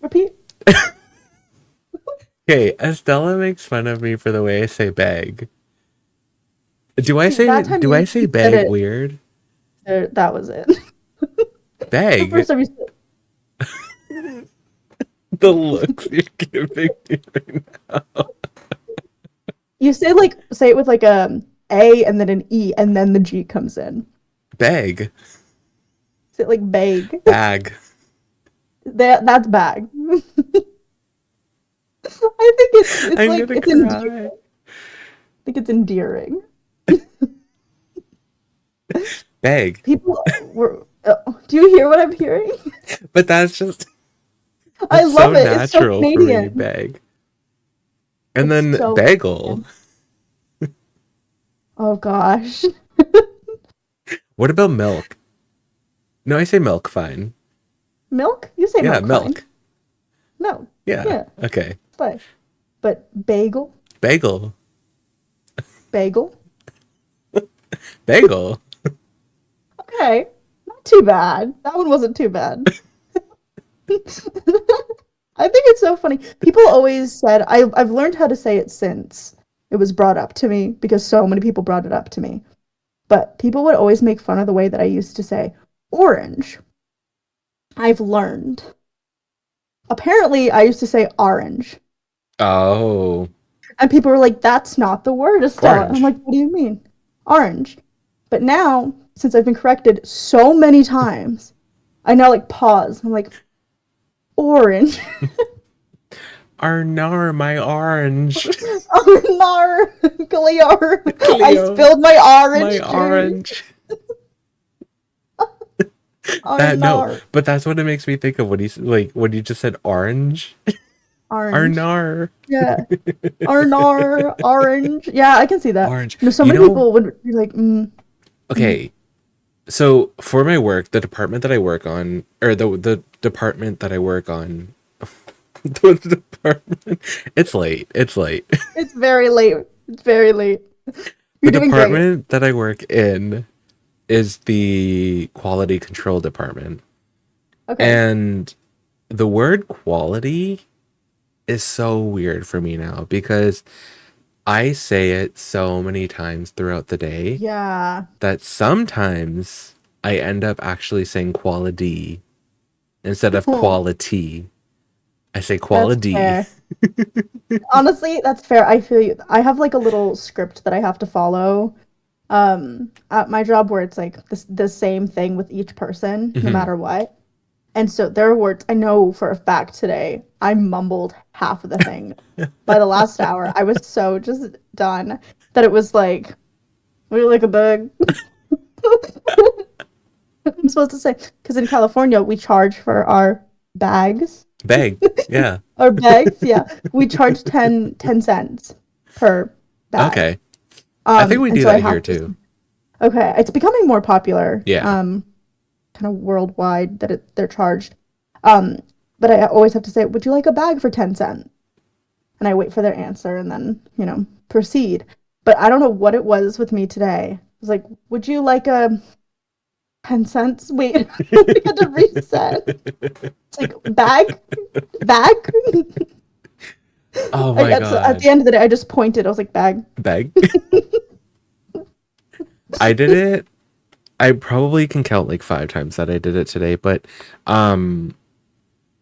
Repeat. Okay, Estella makes fun of me for the way I say bag. See, that time Do I you say said bag it. weird? That was it. The Bag. first time you said The looks you're giving me right now. you say it with like a and then an e and then the g comes in. Bag. Say it like bag. Bag. That's bag. I think it's I'm like gonna it's endearing. cry. I think it's endearing. Bag. People were. Do you hear what I'm hearing? But that's just I That's so love it. It's so natural for me, Canadian. bag. And It's then so bagel. Canadian. Oh gosh. What about milk? No, I say milk fine. Milk? You say Yeah, milk fine. milk. No. Yeah. Yeah. Okay. Fine. But bagel? Bagel. Bagel? Bagel. Okay. Not too bad. That one wasn't too bad. I think it's so funny. People always said I've learned how to say it since it was brought up to me because so many people brought it up to me. But people would always make fun of the way that I used to say orange. I've learned. Apparently, I used to say orange. Oh, And people were like, that's not the word, Estella. And I'm orange. like, what do you mean? Orange. But now, since I've been corrected so many times, I now like pause. I'm like, orange. Arnar, my orange. Arnar, Cleo. I Cleo, spilled my my orange juice. orange. That no, Arnar. but that's what it makes me think of when like when you just said orange. Orange. Arnar, Yeah. Arnar, orange. Yeah, I can see that. orange. You know, so You many know, people would be like, mm. okay. So for my work, the department that I work on, or the department that I work on, the department. It's late. It's late. It's very late. It's very late. The You're doing great. department that I work in is the quality control department. Okay. And the word quality is so weird for me now because I say it so many times throughout the day Yeah. that sometimes I end up actually saying quality instead of quality. I say That's quality. fair. Honestly, that's fair. I feel you. I have like a little script that I have to follow at my job where it's like the same thing with each person, no Mhm. matter what. And so there are words I know for a fact today. I mumbled half of the thing. By the last hour, I was so just done that it was like, would you like a bag? I'm supposed to say, because in California, we charge for our bags. Bag. Yeah. Our bags, yeah. We charge 10 cents per bag. Okay. I think we And do so I that here have to, too. okay, it's becoming more popular, Yeah. kind of worldwide that they're charged. Um, but I always have to say, would you like a bag for 10 cents? And I wait for their answer and then, proceed. But I don't know what it was with me today. I was like, would you like a 10 cents? Wait, I had to reset. It's like, bag? Oh my So at god. the end of the day, I just pointed. I was like, bag. Bag. I did it. I probably can count like 5 times that I did it today, but um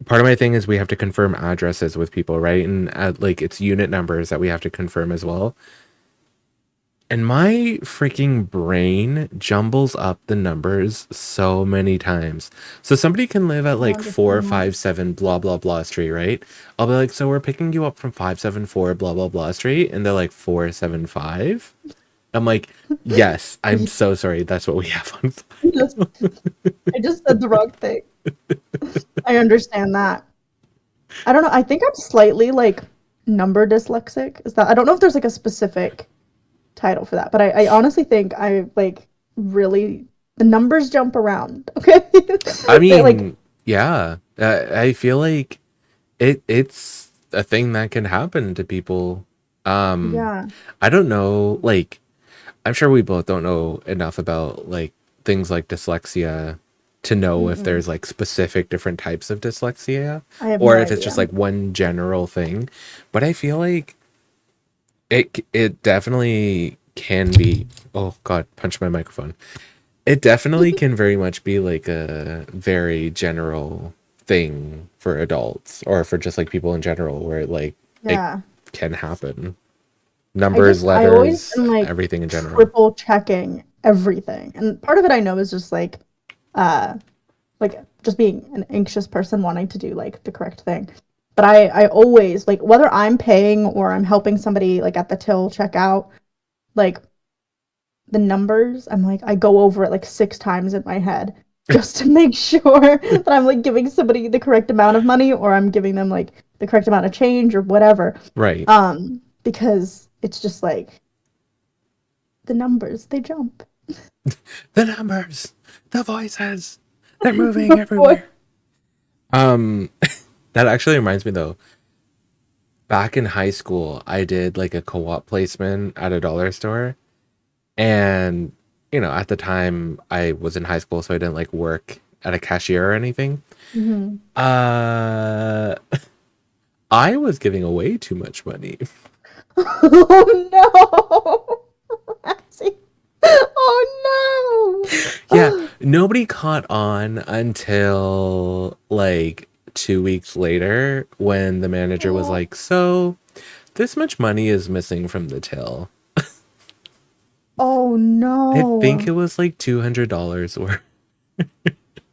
part of my thing is we have to confirm addresses with people, right? And like it's unit numbers that we have to confirm as well. And my freaking brain jumbles up the numbers so many times. So somebody can live at I like understand that. 457 blah blah blah street, right? I'll be like, so we're picking you up from 574 blah blah blah street, and they're like 475. I'm like, yes, I'm so sorry. That's what we have on I file. just, I just said the wrong thing. I understand that. I don't know. I think I'm slightly like number dyslexic. Is that I don't know if there's like a specific title for that, but I honestly think I like really the numbers jump around. Okay, I they like mean, yeah, I feel like it's a thing that can happen to people. Um, yeah. I don't know, like I'm sure we both don't know enough about like things like dyslexia to know if Mm-mm. there's like specific different types of dyslexia I have or no if it's just idea. like one general thing. But I feel like it definitely can be. Oh God, punch my microphone. It definitely can very much be like a very general thing for adults or for just like people in general where like it Yeah. can happen. I Numbers, just I always letters, am like everything in general. triple checking everything. And part of it I know is just uh like just being an anxious person wanting to do like the correct thing. But I always like whether I'm paying or I'm helping somebody like at the till check out, like the numbers, I'm like I go over it like 6 times in my head just to make sure that I'm like giving somebody the correct amount of money or I'm giving them like the correct amount of change or whatever. Right. Because it's just like the numbers, they jump. The numbers, the voices, they're moving everywhere. That actually reminds me though. Back in high school, I did like a co-op placement at a dollar store. And, at the time I was in high school, so I didn't like work at a cashier or anything. Mm-hmm. Uh, I was giving away too much money. Oh no! Oh Yeah, no! nobody caught on until like 2 weeks later when the manager was like, "So, this much money is missing from the till." Oh I think no! it was like $200 worth.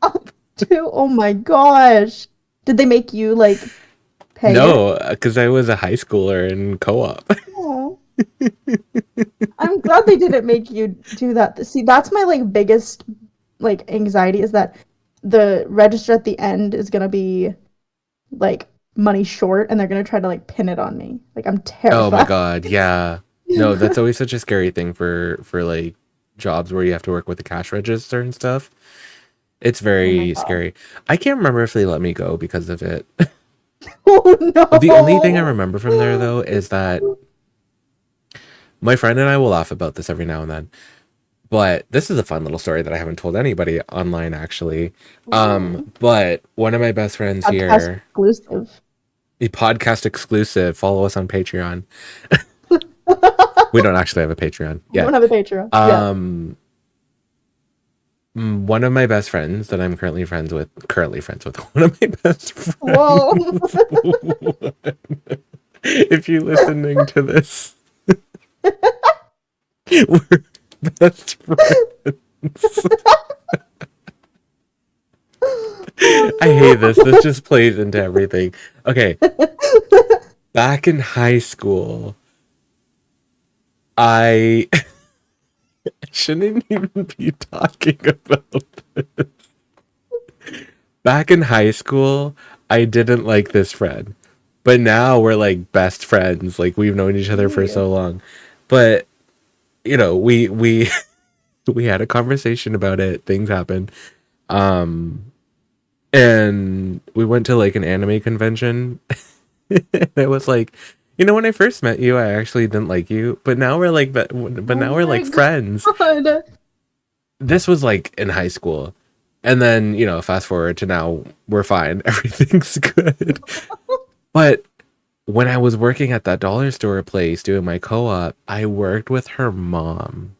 Up to, oh my gosh! Did they make you like pay it? No, because I was a high schooler in co-op. Oh, I'm glad they didn't make you do that. See, that's my like biggest like anxiety is that the register at the end is gonna be like money short and they're gonna try to like pin it on me. Like I'm Oh my terrified. God, yeah. No, that's always such a scary thing for like jobs where you have to work with the cash register and stuff. It's Oh my very god. scary. I can't remember if they let me go because of it. The only thing I Oh remember from there though is that my friend and I will laugh about this every now and then. But this is a fun little story that I haven't told anybody online actually. no. But one of my best friends Podcast here, exclusive. the podcast exclusive, follow us on Patreon. We don't actually have a Patreon We don't yet. have a Patreon. Yeah. One of my best friends that I'm currently friends with, one of my best friends, Whoa. if you're listening to this, we're best friends. I hate this. This just plays into everything. Okay, back in high school, I shouldn't even be talking about this. Back in high school, I didn't like this friend. But now we're like best friends. Like we've known each other for Yeah. so long. But we we had a conversation about it. Things happened. And we went to like an anime convention. And it was like, when I first met you, I actually didn't like you, but now we're like but Oh now we're my like friends. god. This was like in high school. And then, fast forward to now, we're fine. Everything's good. But when I was working at that dollar store place doing my co-op, I worked with her mom.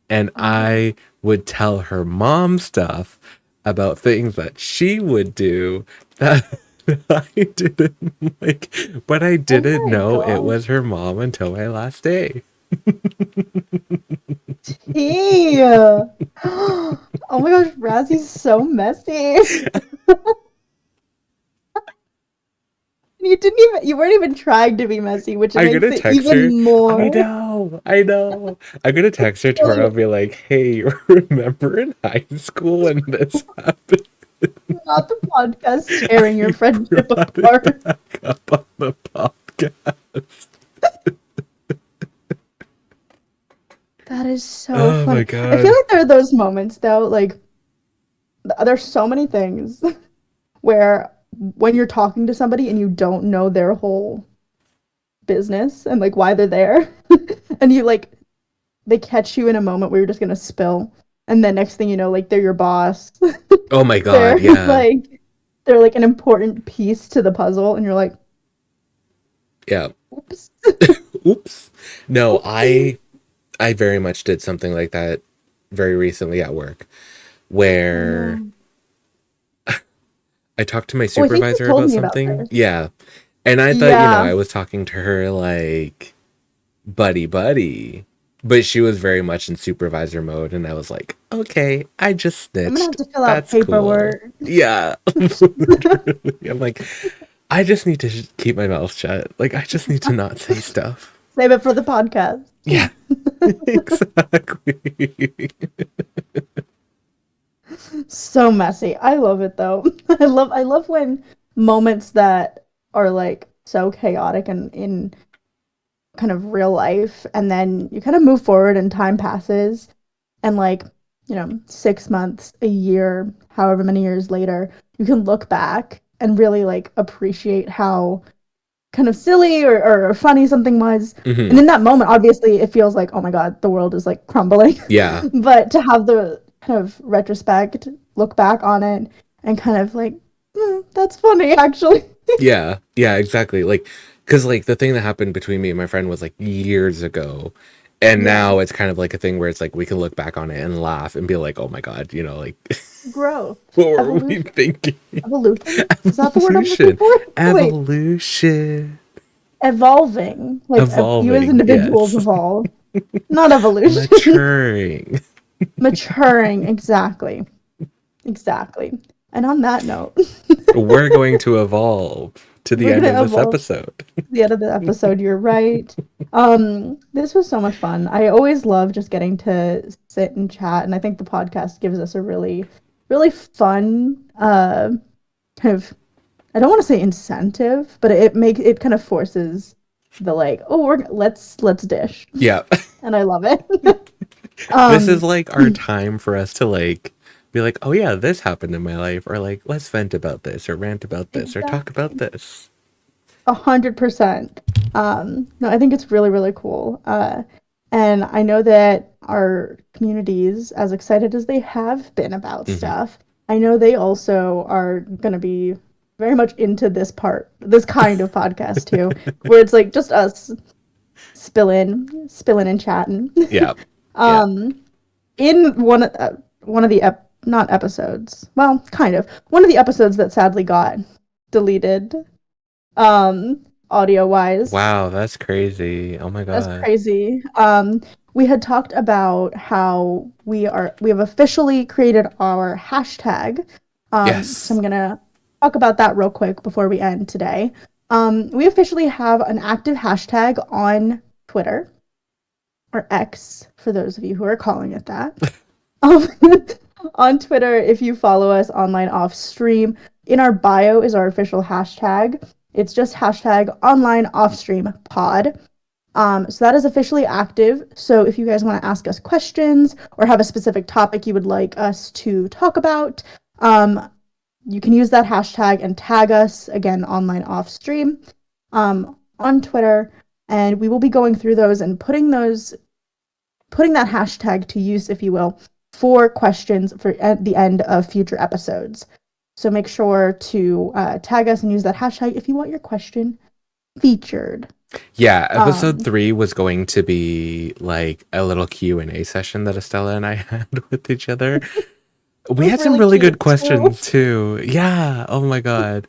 And Oh. I would tell her mom stuff about things that she would do that I didn't like. But I Oh didn't my know it gosh. was her mom until my last day. Tea. Oh my gosh, Razzie's so messy. You weren't even trying to be messy, which I'm makes gonna it text her. even I more. know, I know. I'm gonna text her tomorrow and be like, "Hey, remember in high school when this happened?" Not the podcast tearing your I friendship brought it apart. back up on the podcast. That is so Oh my funny. I feel god. like there are those moments though, like there's so many things where when you're talking to somebody and you don't know their whole business and like why they're there, and you like they catch you in a moment where you're just gonna spill, and then next thing you know, like they're your boss. Oh my they're god, yeah. like they're like an important piece to the puzzle, and you're like, Yeah. oops, Oops. No, oopsie. I very much did something like that very recently at work Oh where no. I talked to my Oh, I think you supervisor told about me about something. this. Yeah. And I thought, Yeah. I was talking to her like buddy buddy, but she was very much in supervisor mode and I was like, "Okay, I just I'm gonna snitched. have to fill out That's cool." paperwork. Yeah. Literally. I'm like, I just need to keep my mouth shut. Like I just need to not say stuff. Save it for the podcast. Yeah. Exactly. So messy. I love it though. I love when moments that are like so chaotic and in kind of real life, and then you kind of move forward and time passes, and like, 6 months, a year, however many years later, you can look back and really like appreciate how kind of silly or funny something was. And Hmm. in that moment, obviously, it feels like, oh my God, the world is like crumbling. Yeah. But to have the kind of retrospect, look back on it, and kind of like, that's funny, actually. Yeah. Yeah, exactly. Like, because like the thing that happened between me and my friend was like years ago. And Yeah. now it's kind of like a thing where it's like we can look back on it and laugh and be like, oh my God, like, Growth, what were we evolution, thinking? evolution. Is that the word I'm looking Evolution. for? Wait, Evolution. evolving. Like you as Evolving. individuals Yes. evolve, not evolution. Maturing. Maturing, exactly. Exactly. And on that note, We're going to evolve to the we're end gonna of this evolve episode. to the end of the episode. You're right. This was so much fun. I always love just getting to sit and chat, and I think the podcast gives us a really, really fun kind of, I don't want to say incentive, but it kind of forces the like, oh, let's dish, Yeah. and I love it. This is um, like our time for us to like be like, oh yeah, this happened in my life, or like let's vent about this, or rant about this, or talk about exactly. this. 100%. No, I think it's really, really cool. And I know that our communities, as excited as they have been about Hmm. stuff, I know they also are going to be very much into this kind of podcast too, where it's like just us spilling and chatting. Yeah. Yeah. um, in one of the not episodes, well, kind of one of the episodes that sadly got deleted, audio wise. Wow, that's crazy. Oh my That's God. crazy. We had talked about how we have officially created our hashtag. So Yes. I'm gonna talk about that real quick before we end today. We officially have an active hashtag on Twitter, or X for those of you who are calling it that. Um, on Twitter, if you follow us online off stream, in our bio is our official hashtag. It's just hashtag online off stream pod. So that is officially active. So if you guys want to ask us questions or have a specific topic you would like us to talk about, you can use that hashtag and tag us again online off stream on Twitter, and we will be going through those and putting that hashtag to use, if you will, for questions for at the end of future episodes. So make sure to tag us and use that hashtag if you want your question featured. Yeah, episode Um, 3 was going to be like a little Q&A session that Estella and I had with each other. it We was had some really really good cute too. questions too. Yeah. Oh my God.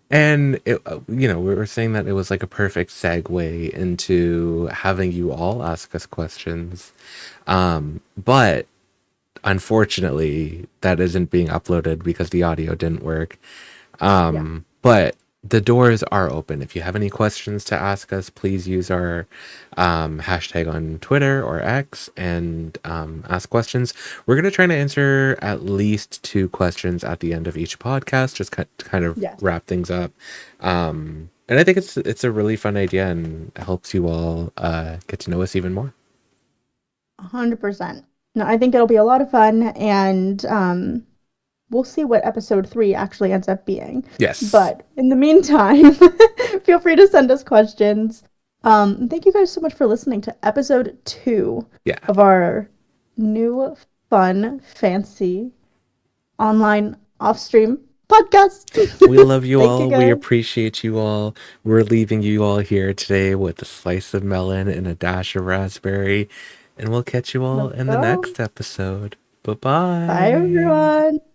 And we were saying that it was like a perfect segue into having you all ask us questions. But unfortunately, that isn't being uploaded because the audio didn't work. Yeah. But the doors are open. If you have any questions to ask us, please use our hashtag on Twitter or X and ask questions. We're going to try to answer at least 2 questions at the end of each podcast, just to kind of Yes. wrap things up. And I think it's a really fun idea and helps you all get to know us even more. 100%. No, I think it'll be a lot of fun, and we'll see what episode 3 actually ends up being. Yes. But in the meantime, feel free to send us questions. Thank you guys so much for listening to episode 2 Yeah. of our new, fun, fancy online off stream podcast. We love you Thank you all. We guys. appreciate you all. We're leaving you all here today with a slice of melon and a dash of raspberry. And we'll catch you all Let's in the go. next episode. Bye Bye, bye. everyone.